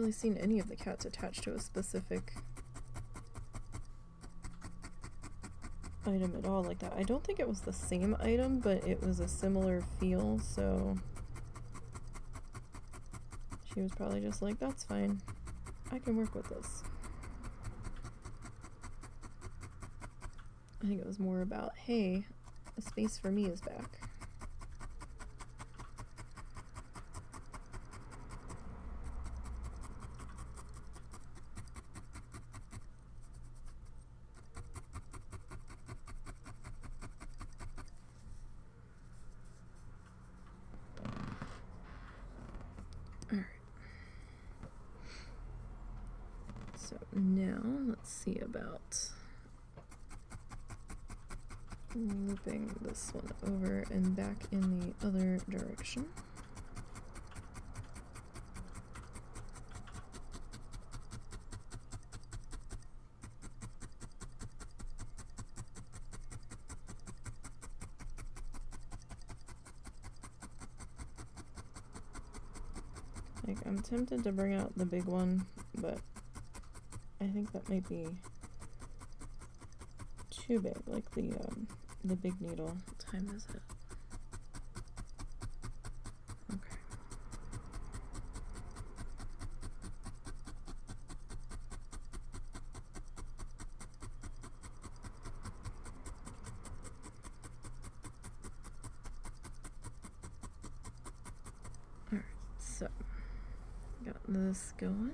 really seen any of the cats attached to a specific item at all like that. I don't think it was the same item, but it was a similar feel, so she was probably just like, that's fine. I can work with this. I think it was more about, hey, a space for me is back. Alright. So now let's see about looping this one over and back in the other direction. Like, I'm tempted to bring out the big one, but I think that might be too big, like the big needle. What time is it? Okay. Alright, so got this going.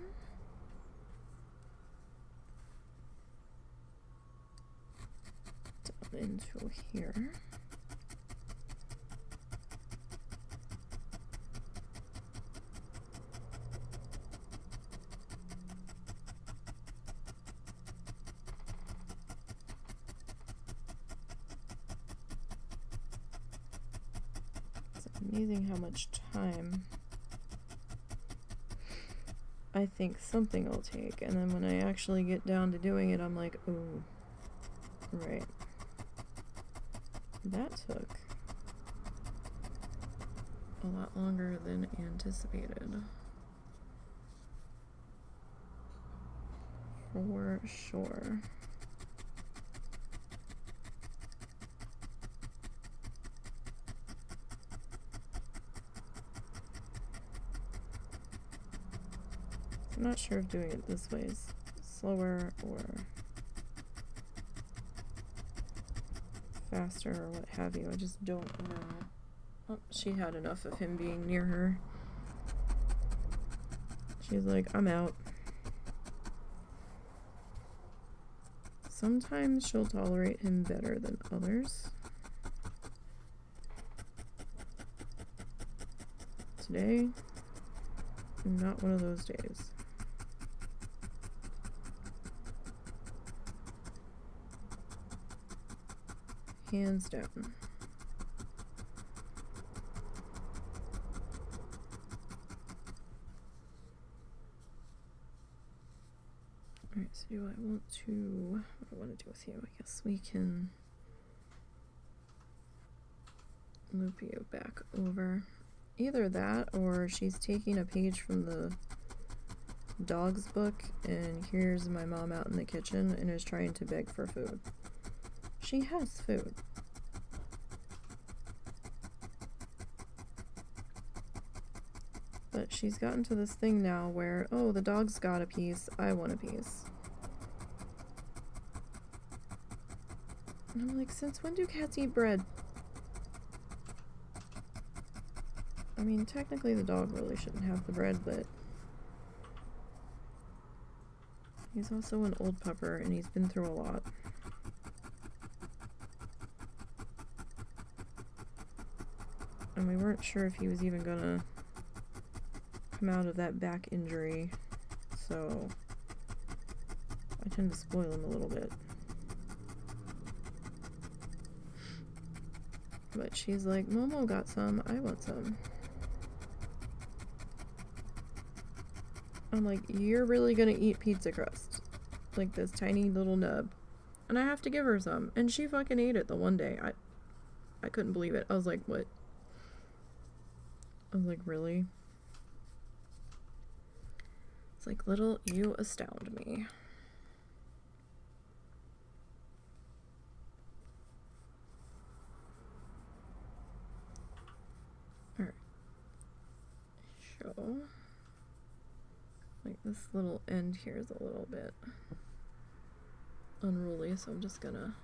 Into here. It's amazing how much time I think something will take, and then when I actually get down to doing it, I'm like, ooh, right. That took a lot longer than anticipated. For sure. I'm not sure if doing it this way is slower or faster or what have you. I just don't know. Oh, she had enough of him being near her. She's like, I'm out. Sometimes she'll tolerate him better than others. Today, not one of those days. Hands down. Alright, so do I want to, what do I want to do with you? I guess we can loop you back over. Either that, or she's taking a page from the dog's book, and here's my mom out in the kitchen and is trying to beg for food. She has food. But she's gotten to this thing now where, oh, the dog's got a piece, I want a piece. And I'm like, since when do cats eat bread? I mean, technically the dog really shouldn't have the bread, but he's also an old pupper and he's been through a lot. And we weren't sure if he was even gonna come out of that back injury, so I tend to spoil him a little bit. But she's like, Momo got some, I want some. I'm like, you're really gonna eat pizza crust? Like this tiny little nub. And I have to give her some. And she fucking ate it the one day. I couldn't believe it. I was like, what? I was like, really? It's like, little, you astound me. Alright. Show. Like, this little end here is a little bit unruly, so I'm just gonna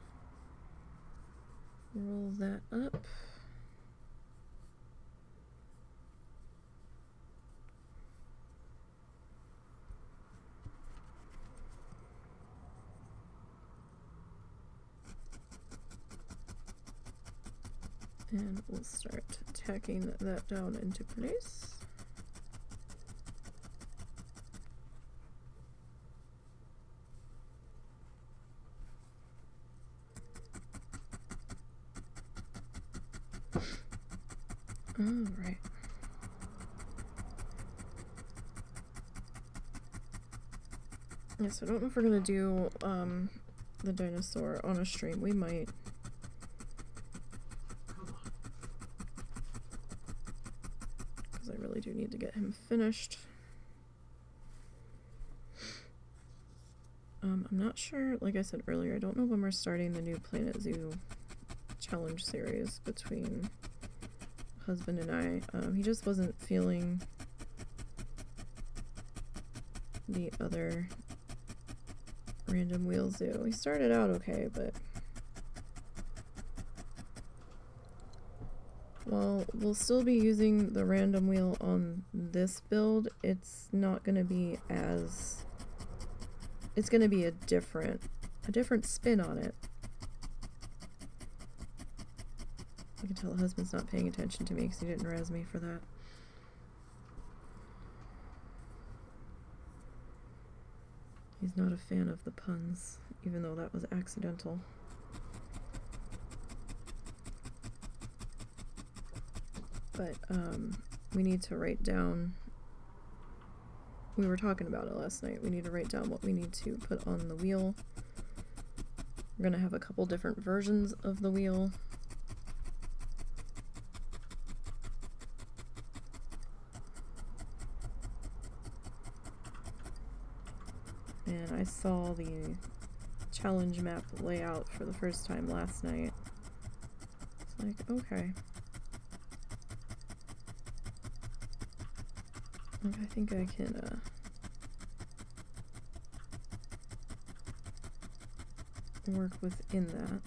roll that up. And we'll start tacking that down into place. All right. Yes, I don't know if we're gonna do the dinosaur on a stream. We might. Because I really do need to get him finished. I'm not sure, like I said earlier, I don't know when we're starting the new Planet Zoo challenge series between husband and I. He just wasn't feeling the other random wheel zoo. He started out okay, but while we'll still be using the random wheel on this build, it's not going to be as, it's going to be a different spin on it. I can tell the husband's not paying attention to me because he didn't razz me for that. He's not a fan of the puns, even though that was accidental. But we need to write down, we were talking about it last night, we need to write down what we need to put on the wheel. We're gonna have a couple different versions of the wheel. And I saw the challenge map layout for the first time last night. It's like, okay. I think I can work within that.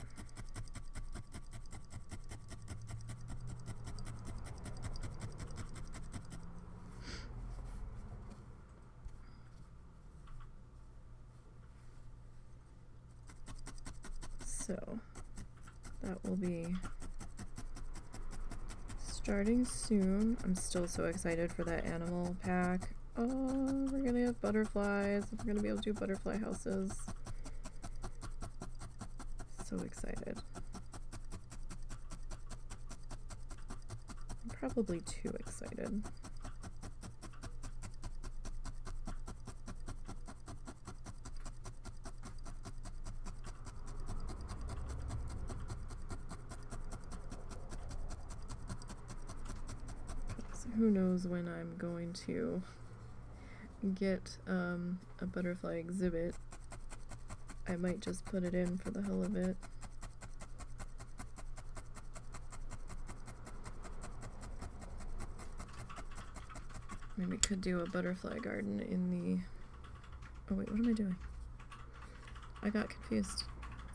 So that will be starting soon. I'm still so excited for that animal pack. Oh, we're gonna have butterflies. We're gonna be able to do butterfly houses. So excited. I'm probably too excited. Who knows when I'm going to get a butterfly exhibit. I might just put it in for the hell of it. Maybe could do a butterfly garden in the... Oh wait, what am I doing? I got confused.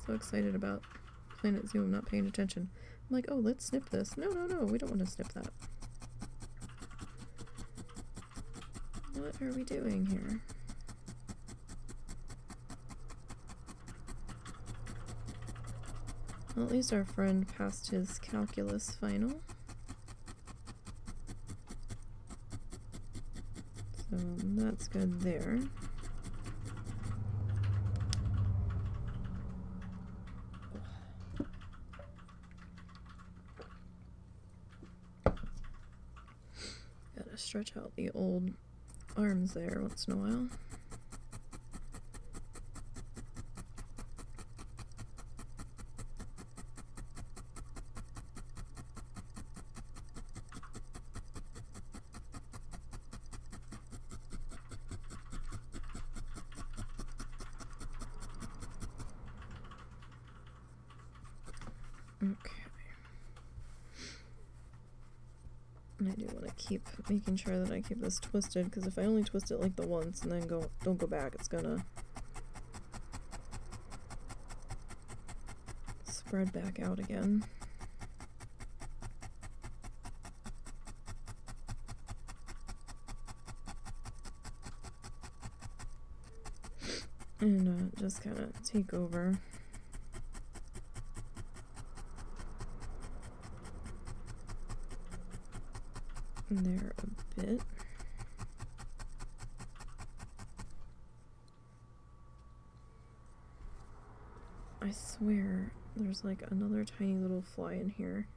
So excited about Planet Zoo, I'm not paying attention. I'm like, oh, let's snip this. No, no, no, we don't want to snip that. What are we doing here? Well, at least our friend passed his calculus final. So that's good there. Gotta stretch out the old arms there once in a while. Okay. And I do want to keep making sure that I keep this twisted, because if I only twist it like the once and then don't go back, it's gonna spread back out again. And just kind of take over. There a bit. I swear there's like another tiny little fly in here.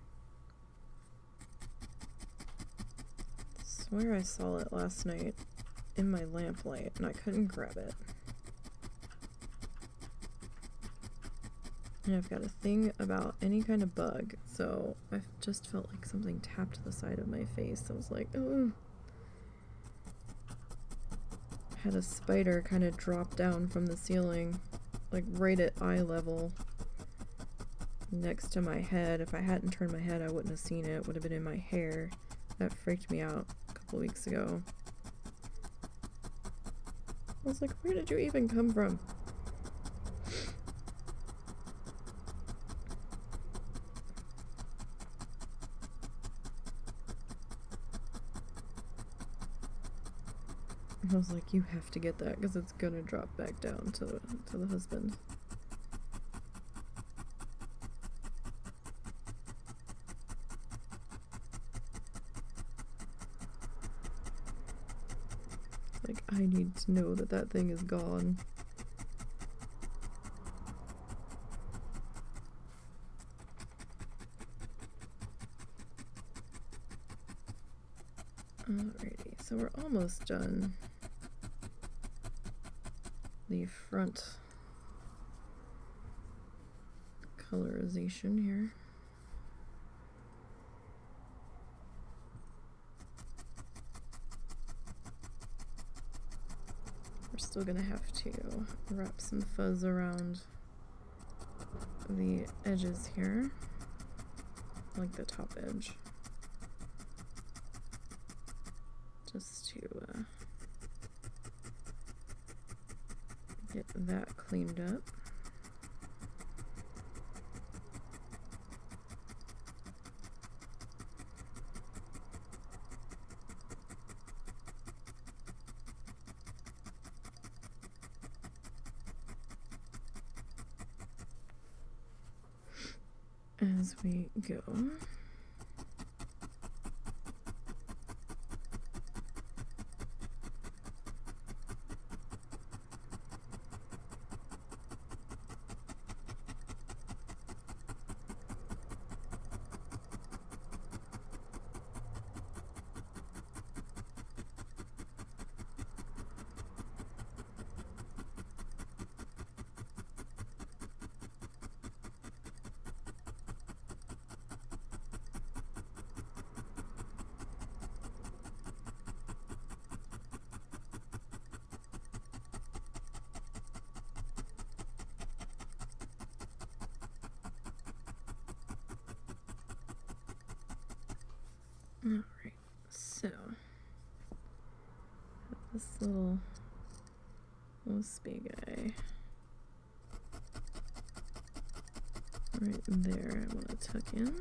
I swear I saw it last night in my lamplight and I couldn't grab it. And I've got a thing about any kind of bug, so I just felt like something tapped the side of my face. I was like, oh. Had a spider kind of drop down from the ceiling, like right at eye level, next to my head. If I hadn't turned my head, I wouldn't have seen it. It would have been in my hair. That freaked me out a couple weeks ago. I was like, where did you even come from? I was like, you have to get that because it's gonna drop back down to the husband. Like, I need to know that that thing is gone. Alrighty, so we're almost done the front colorization here. We're still gonna have to wrap some fuzz around the edges here, like the top edge, just to get that cleaned up. As we go. Alright, so this little wispy guy right there I want to tuck in.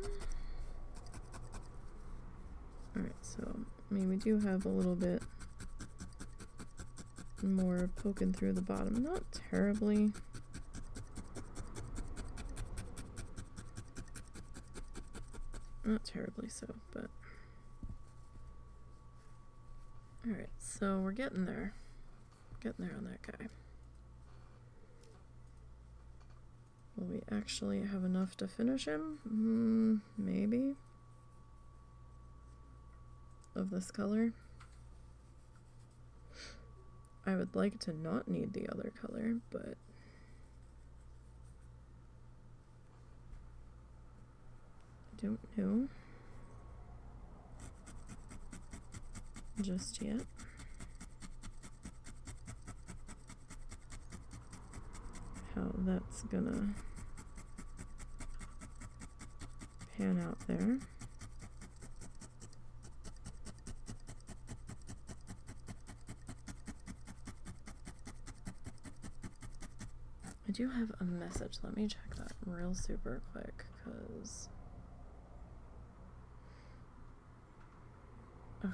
Alright, so I mean, we do have a little bit more poking through the bottom, not terribly. Not terribly so, but alright, so we're getting there. Getting there on that guy. Will we actually have enough to finish him? Maybe. Of this color. I would like to not need the other color, but I don't know just yet. How that's gonna pan out there. I do have a message. Let me check that real super quick, because... Okay.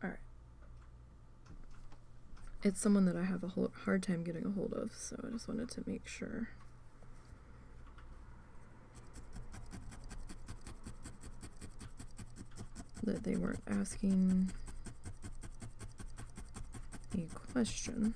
Alright. It's someone that I have a hard time getting a hold of, so I just wanted to make sure. That they weren't asking a question.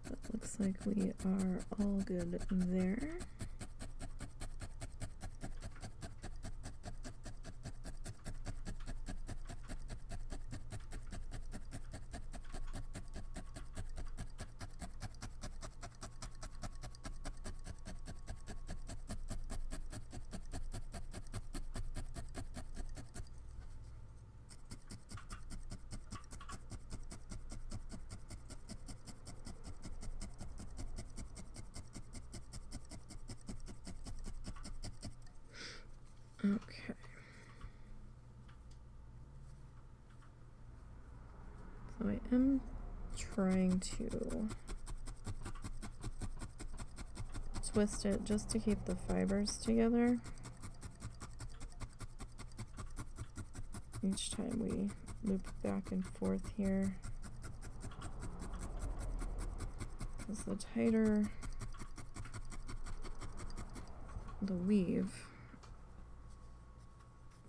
That looks like we are all good there. Okay. So I am trying to twist it just to keep the fibers together. Each time we loop back and forth here. Because the tighter the weave,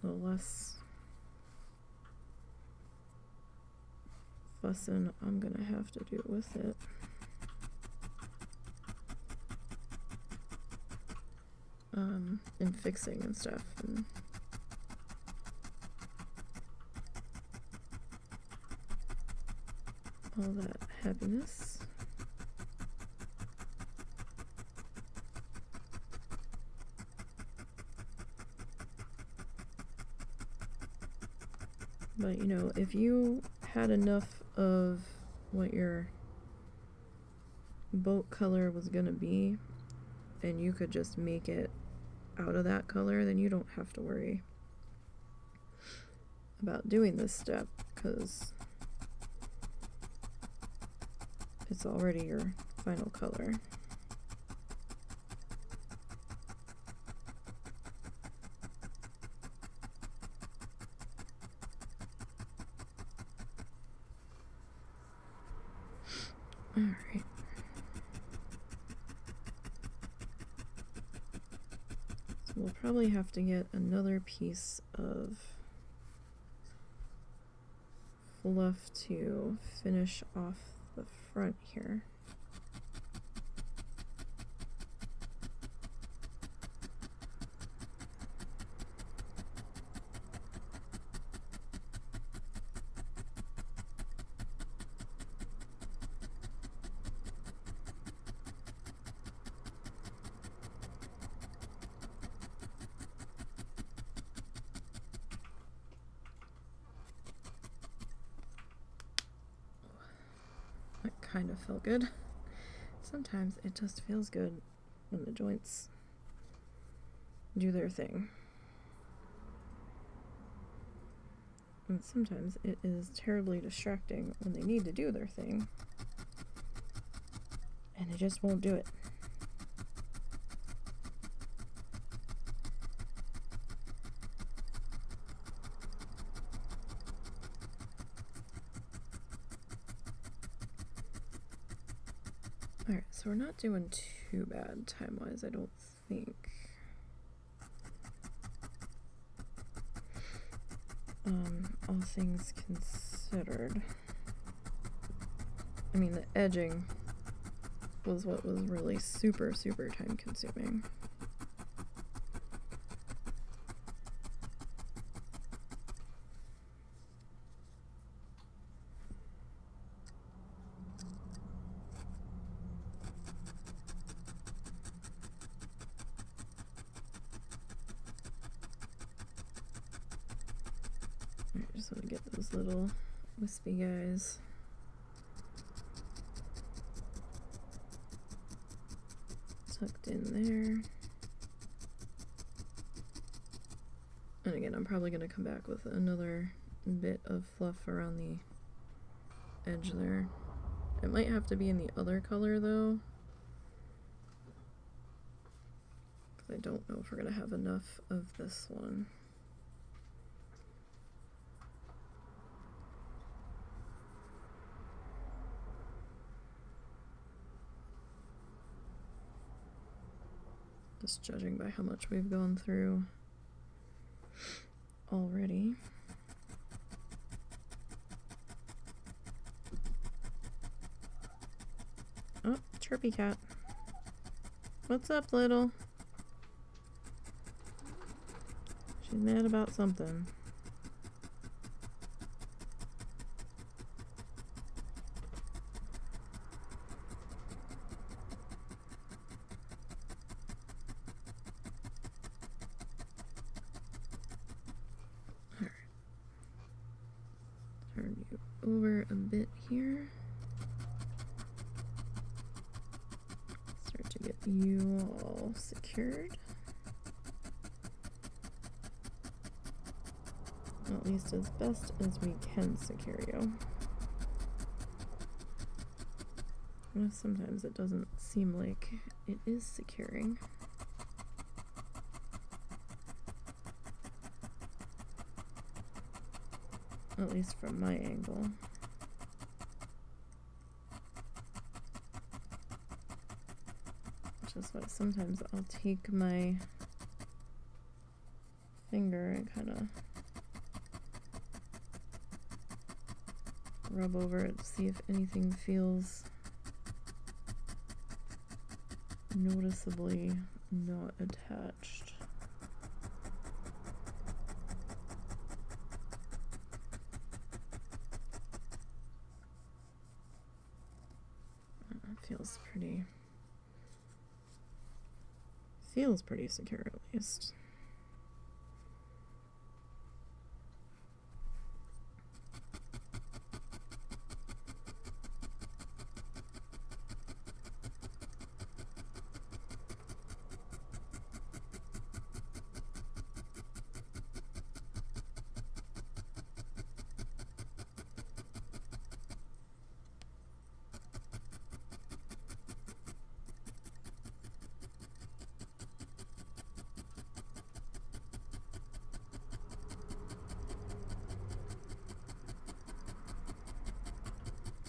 the less fussing I'm gonna have to do with it. And fixing and stuff. And all that heaviness. But, you know, if you had enough of what your boat color was gonna be, and you could just make it out of that color, then you don't have to worry about doing this step, because it's already your final color. All right. So we'll probably have to get another piece of fluff to finish off the front here. Kind of felt good. Sometimes it just feels good when the joints do their thing. And sometimes it is terribly distracting when they need to do their thing and they just won't do it. Alright, so we're not doing too bad time-wise, I don't think. All things considered. I mean, the edging was what was really super time-consuming. just want to get those little wispy guys. Tucked in there. And again, I'm probably going to come back with another bit of fluff around the edge there. It might have to be in the other color though, because I don't know if we're going to have enough of this one. Just judging by how much we've gone through already. Oh, chirpy cat. What's up, little? She's mad about something. Alright. Turn you over a bit here. Start to get you all secured. At least as best as we can secure you. Sometimes it doesn't seem like it is securing. At least from my angle. Which is why sometimes I'll take my finger and kind of rub over it to see if anything feels noticeably not attached. It feels pretty secure at least.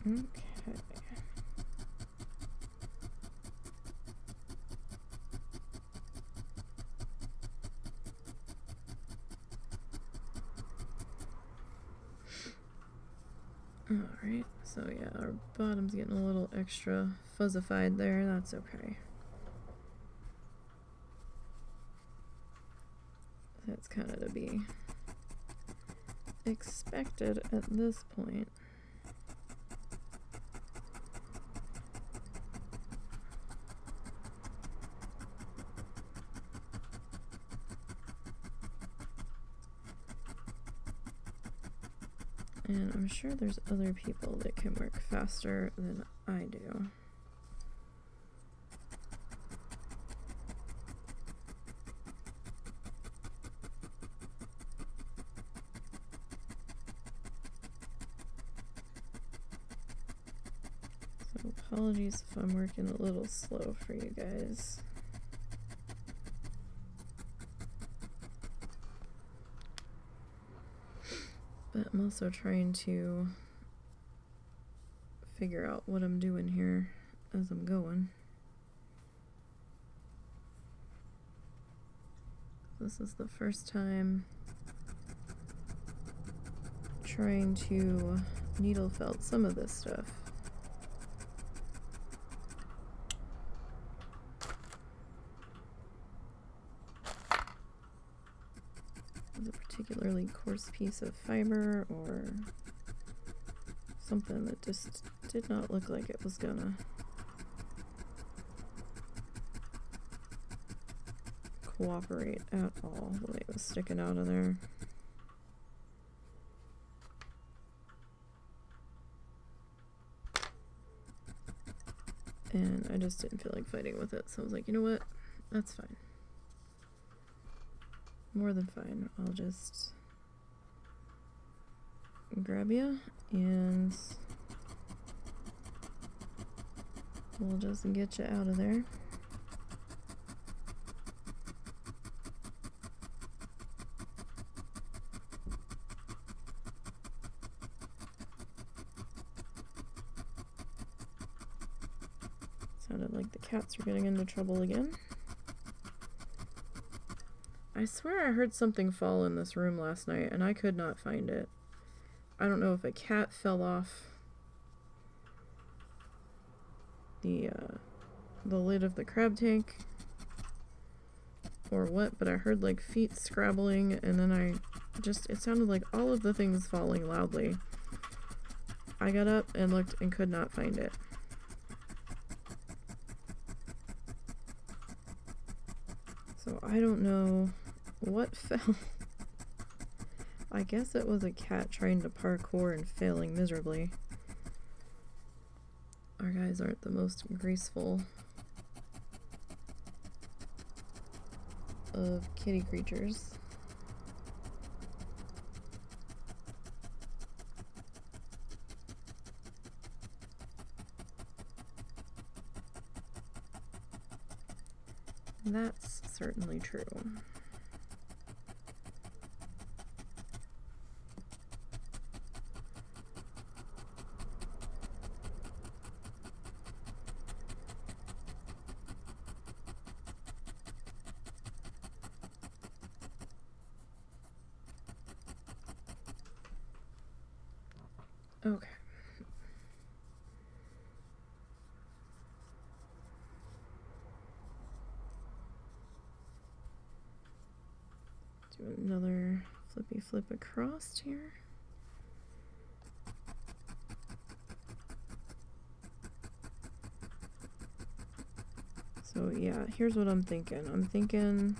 Okay. Alright, so yeah, our bottom's getting a little extra fuzzified there, that's okay. That's kind of to be expected at this point. And I'm sure there's other people that can work faster than I do. So apologies if I'm working a little slow for you guys. But I'm also trying to figure out what I'm doing here as I'm going. This is the first time trying to needle felt some of this stuff. A particularly coarse piece of fiber or something that just did not look like it was gonna cooperate at all, the way it was sticking out of there. And I just didn't feel like fighting with it, so I was like, you know what? That's fine. More than fine. I'll just grab you and we'll just get you out of there. Sounded like the cats were getting into trouble again. I swear I heard something fall in this room last night and I could not find it. I don't know if a cat fell off the lid of the crab tank or what, but I heard like feet scrabbling and then it sounded like all of the things falling loudly. I got up and looked and could not find it. So I don't know what fell. I guess it was a cat trying to parkour and failing miserably. Our guys aren't the most graceful of kitty creatures. That's certainly true. Okay. Do another flippy flip across here. So yeah, here's what I'm thinking. I'm thinking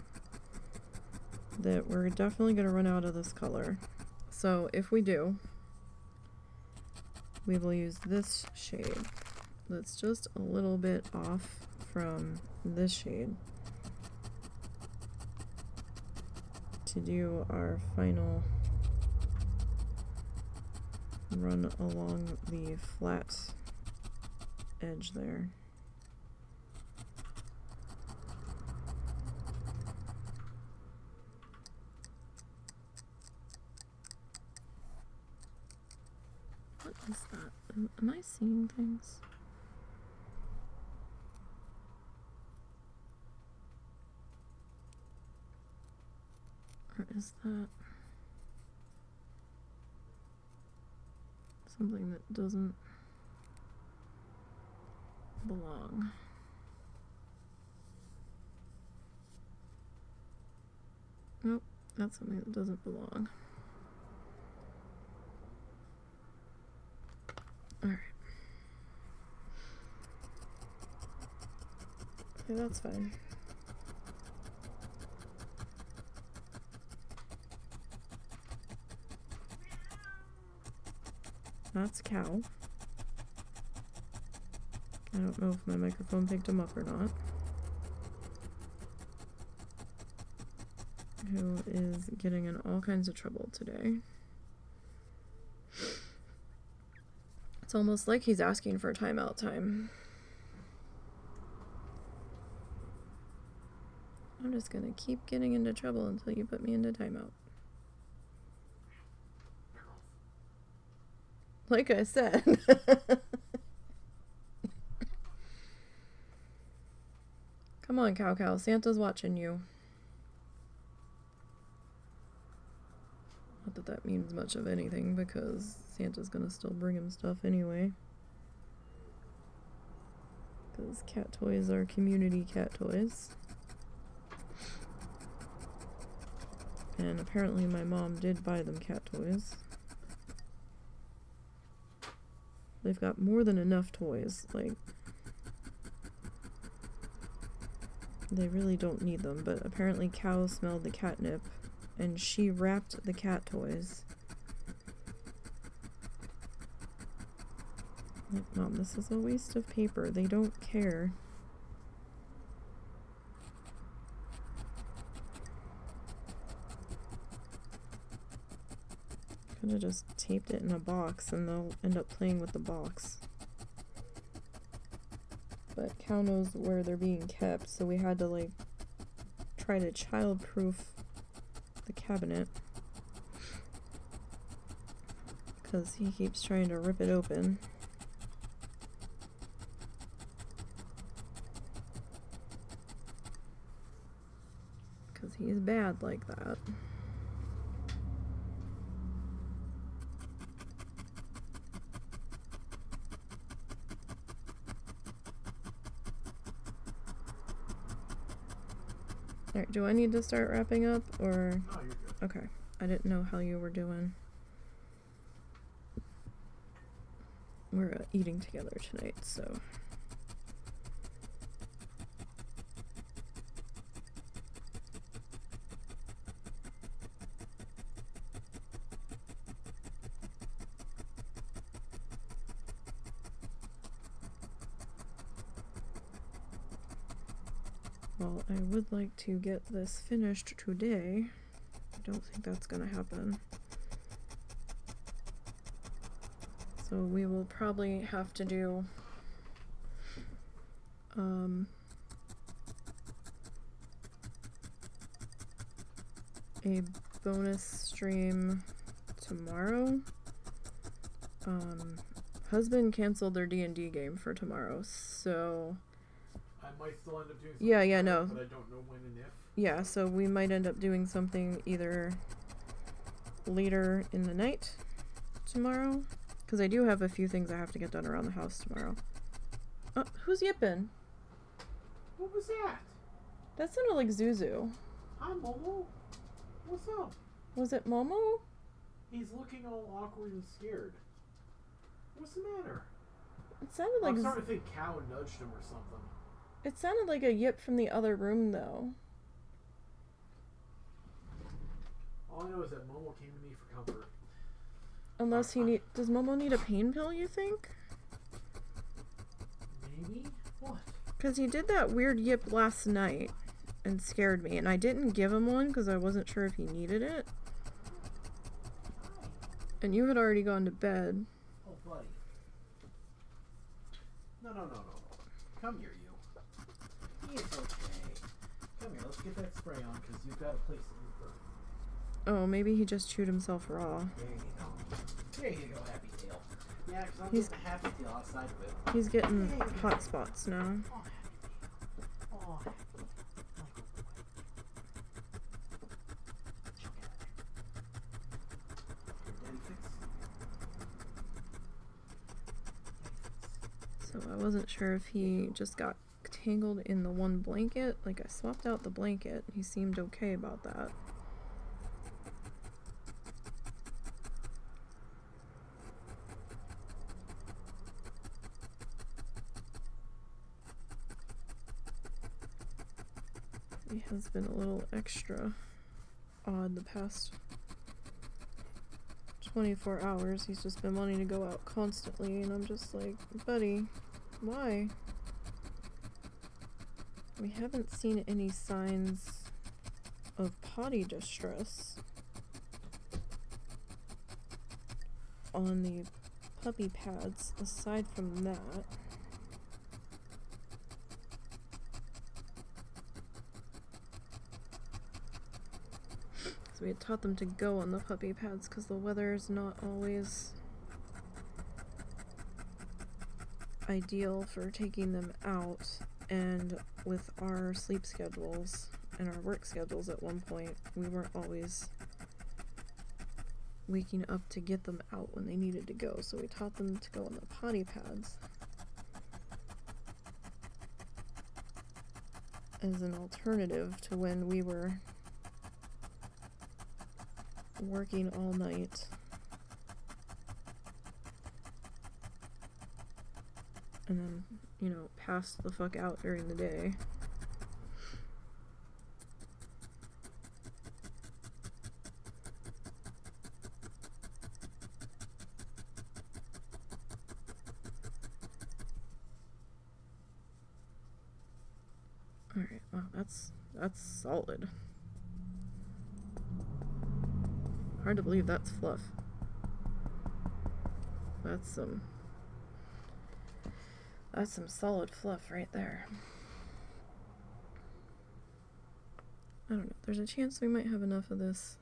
that we're definitely going to run out of this color. So if we do, we will use this shade that's just a little bit off from this shade to do our final run along the flat edge there. What is that? Am I seeing things? Or is that something that doesn't belong? Nope, that's something that doesn't belong. Alright. Okay, that's fine. That's cow. I don't know if my microphone picked him up or not. Who is getting in all kinds of trouble today. It's almost like he's asking for timeout time. I'm just gonna keep getting into trouble until you put me into timeout. Like I said. Come on, cow. Santa's watching you. Not that that means much of anything, because Santa's gonna still bring him stuff anyway. Because cat toys are community cat toys. And apparently my mom did buy them cat toys. They've got more than enough toys, like, they really don't need them, but apparently Cow smelled the catnip, and she wrapped the cat toys Like, Mom, this is a waste of paper. They don't care. Could have just taped it in a box and they'll end up playing with the box. But Cal knows where they're being kept, so we had to like try to child-proof the cabinet. Because he keeps trying to rip it open. Because he's bad like that. Alright, do I need to start wrapping up, or? No, you're good. Okay, I didn't know how you were doing. We're eating together tonight, so. Well, I would like to get this finished today. I don't think that's gonna happen. So we will probably have to do a bonus stream tomorrow. Husband canceled their D&D game for tomorrow, so I might still end up doing something. yeah, no. But I don't know when and if. Yeah, so we might end up doing something either later in the night tomorrow, because I do have a few things I have to get done around the house tomorrow. Oh, who's yipping? What was that? That sounded like Zuzu. Hi, Momo. What's up? Was it Momo? He's looking all awkward and scared. What's the matter? It sounded like I'm starting to think Cow nudged him or something. It sounded like a yip from the other room, though. All I know is that Momo came to me for comfort. Unless he does Momo need a pain pill, you think? Maybe? What? Because he did that weird yip last night and scared me, and I didn't give him one because I wasn't sure if he needed it. And you had already gone to bed. Oh, buddy. No. Come here, you. It's okay. Come here, let's get that spray on, because you've got a place to move her. Oh, maybe he just chewed himself raw. There you go. There you go, Happy Tail. Yeah, because I'm He's- getting a Happy Tail outside of it. He's getting hot spots now. Oh, Happy Tail. Oh, Happy Tail. So I wasn't sure if he just got tangled in the one blanket. Like, I swapped out the blanket. He seemed okay about that. He has been a little extra odd the past 24 hours. He's just been wanting to go out constantly, and I'm just like, buddy, why? We haven't seen any signs of potty distress on the puppy pads aside from that. So we had taught them to go on the puppy pads because the weather is not always ideal for taking them out, and with our sleep schedules and our work schedules at one point, we weren't always waking up to get them out when they needed to go, so we taught them to go on the potty pads as an alternative to when we were working all night. And then, you know, passed the fuck out during the day. Alright, wow, that's solid. Hard to believe that's Fluff. That's some solid fluff right there. I don't know. There's a chance we might have enough of this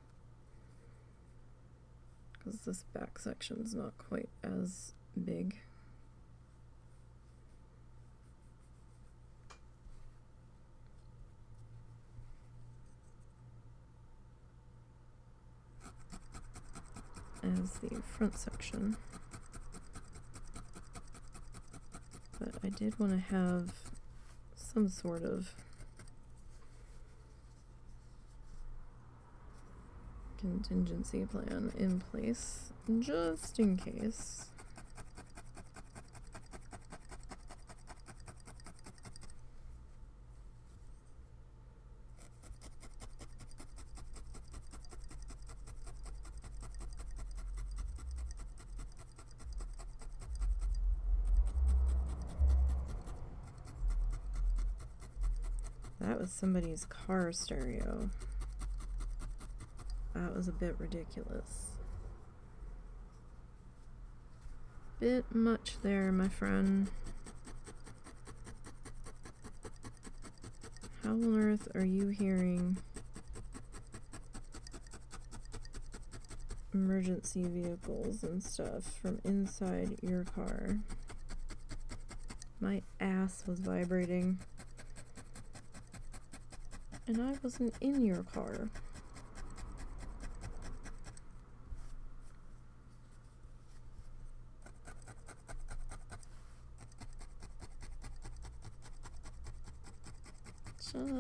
because this back section's not quite as big. As the front section. But I did want to have some sort of contingency plan in place just in case. That was somebody's car stereo. That was a bit ridiculous. Bit much there, my friend. How on earth are you hearing emergency vehicles and stuff from inside your car? My ass was vibrating. And I wasn't in your car.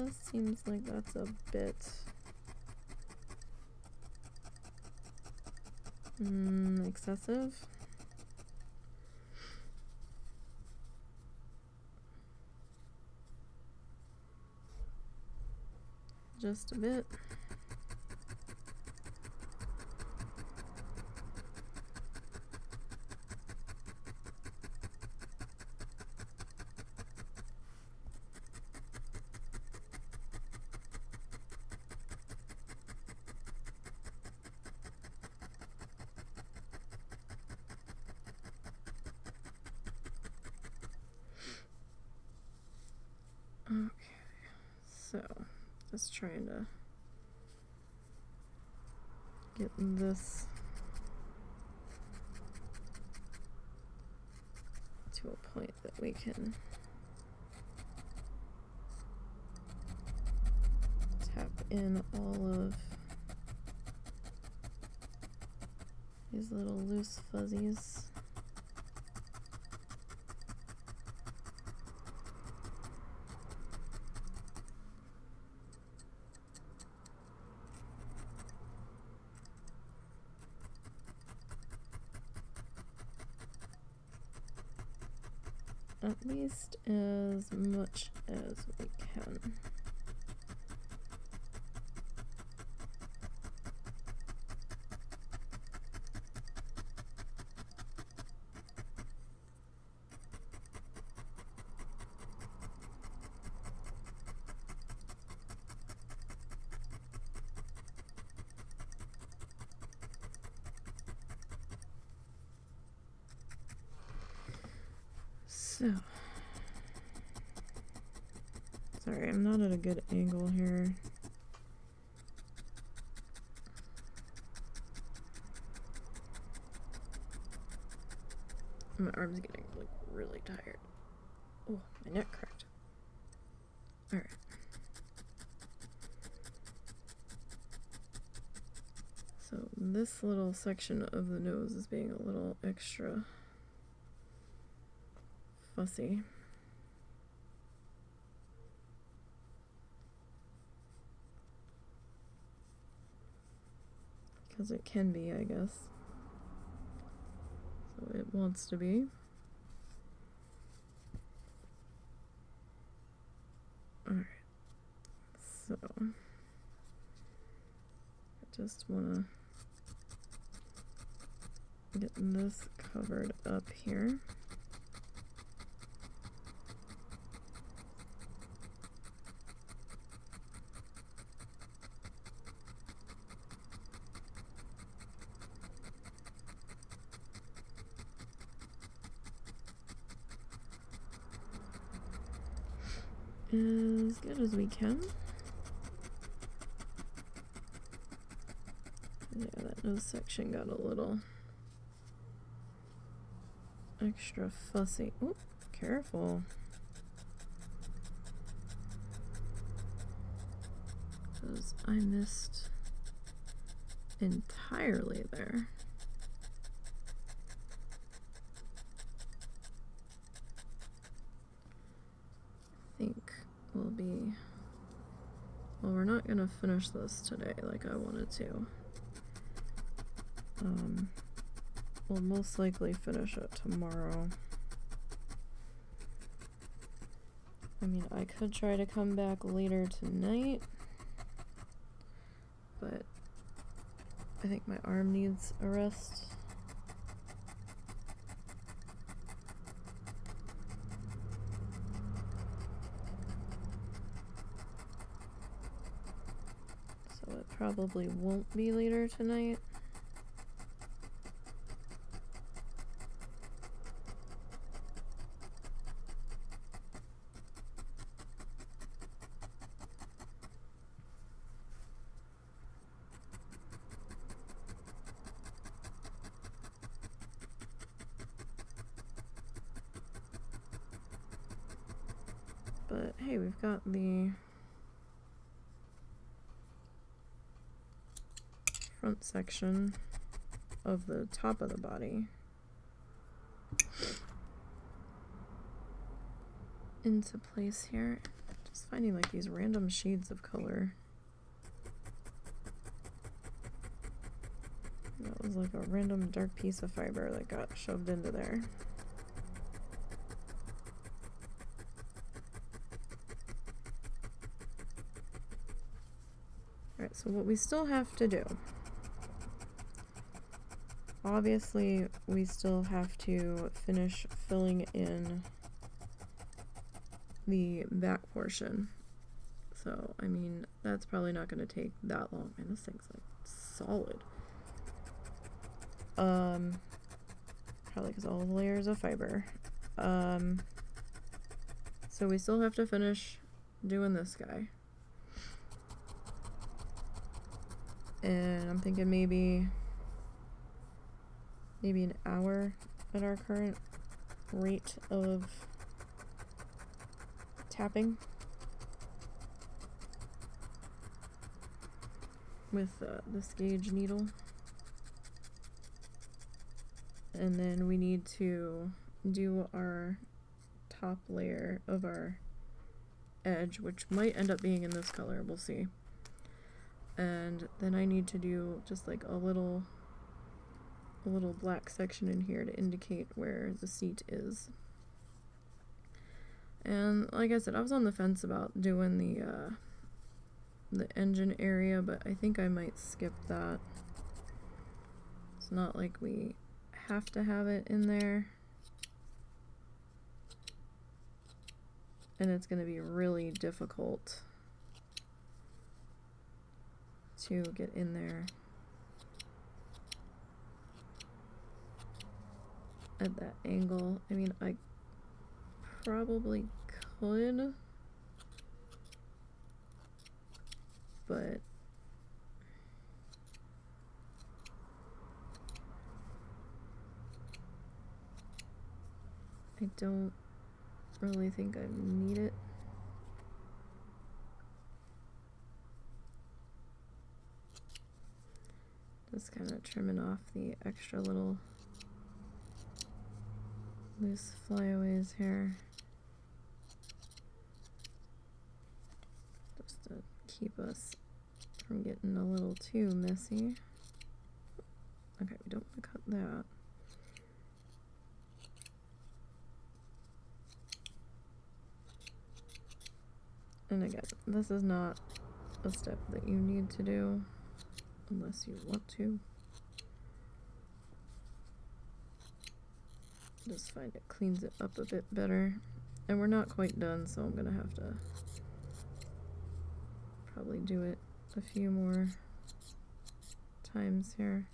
Just seems like that's a bit excessive. Just a bit. Okay, so just trying to get this to a point that we can tap in all of these little loose fuzzies. At least as much as we can. So, sorry, I'm not at a good angle here. My arm's getting like really tired. Oh, my neck cracked. Alright. So this little section of the nose is being a little extra fussy. Because it can be, I guess. So it wants to be. Alright. So I just want to get this covered up here. as good as we can. Yeah, that nose section got a little extra fussy. Oop, careful. Because I missed entirely there. I think we'll be... Well, we're not going to finish this today like I wanted to. We'll most likely finish it tomorrow. I mean, I could try to come back later tonight, but I think my arm needs a rest. So it probably won't be later tonight. But hey, we've got the front section of the top of the body into place here. Just finding like these random shades of color. That was like a random dark piece of fiber that got shoved into there. Alright, so what we still have to do, obviously we still have to finish filling in the back portion. So, I mean, that's probably not going to take that long. Man, this thing's like solid. Probably because all the layers of fiber. So we still have to finish doing this guy. And I'm thinking maybe an hour at our current rate of tapping with this gauge needle. And then we need to do our top layer of our edge, which might end up being in this color, we'll see. And then I need to do just like a little black section in here to indicate where the seat is. And like I said, I was on the fence about doing the engine area, but I think I might skip that. It's not like we have to have it in there. And it's going to be really difficult to get in there at that angle. I mean, I probably could, but I don't really think I need it. Just kind of trimming off the extra little loose flyaways here. Just to keep us from getting a little too messy. Okay, we don't want to cut that. And again, this is not a step that you need to do unless you want to. Just find it cleans it up a bit better. And we're not quite done, so I'm gonna have to probably do it a few more times here.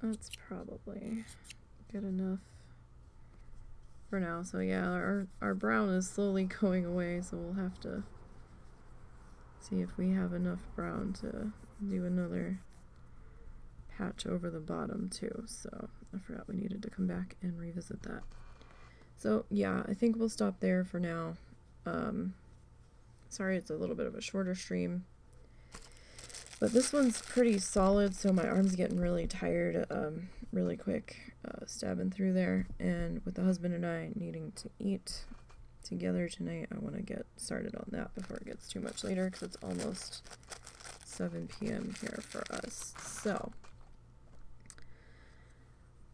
That's probably good enough for now. So yeah, our brown is slowly going away, so we'll have to see if we have enough brown to do another patch over the bottom too. So I forgot we needed to come back and revisit that. So yeah, I think we'll stop there for now. Sorry it's a little bit of a shorter stream, but this one's pretty solid, so my arm's getting really tired really quick stabbing through there, and with the husband and I needing to eat together tonight, I want to get started on that before it gets too much later, because it's almost 7 p.m. here for us. So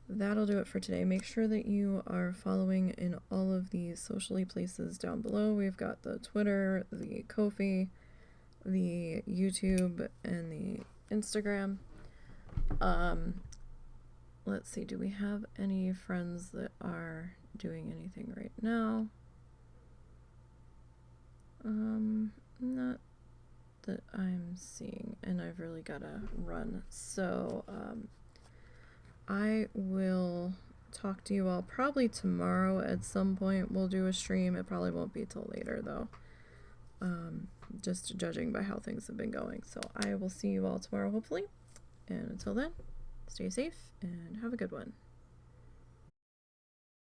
that'll do it for today. Make sure that you are following in all of the socially places down below. We've got the Twitter, the Kofi, the YouTube, and the Instagram. Let's see, do we have any friends that are doing anything right now? Not that I'm seeing, and I've really gotta run. So, I will talk to you all probably tomorrow at some point. We'll do a stream. It probably won't be till later though. Just judging by how things have been going. So I will see you all tomorrow hopefully. And until then, stay safe and have a good one.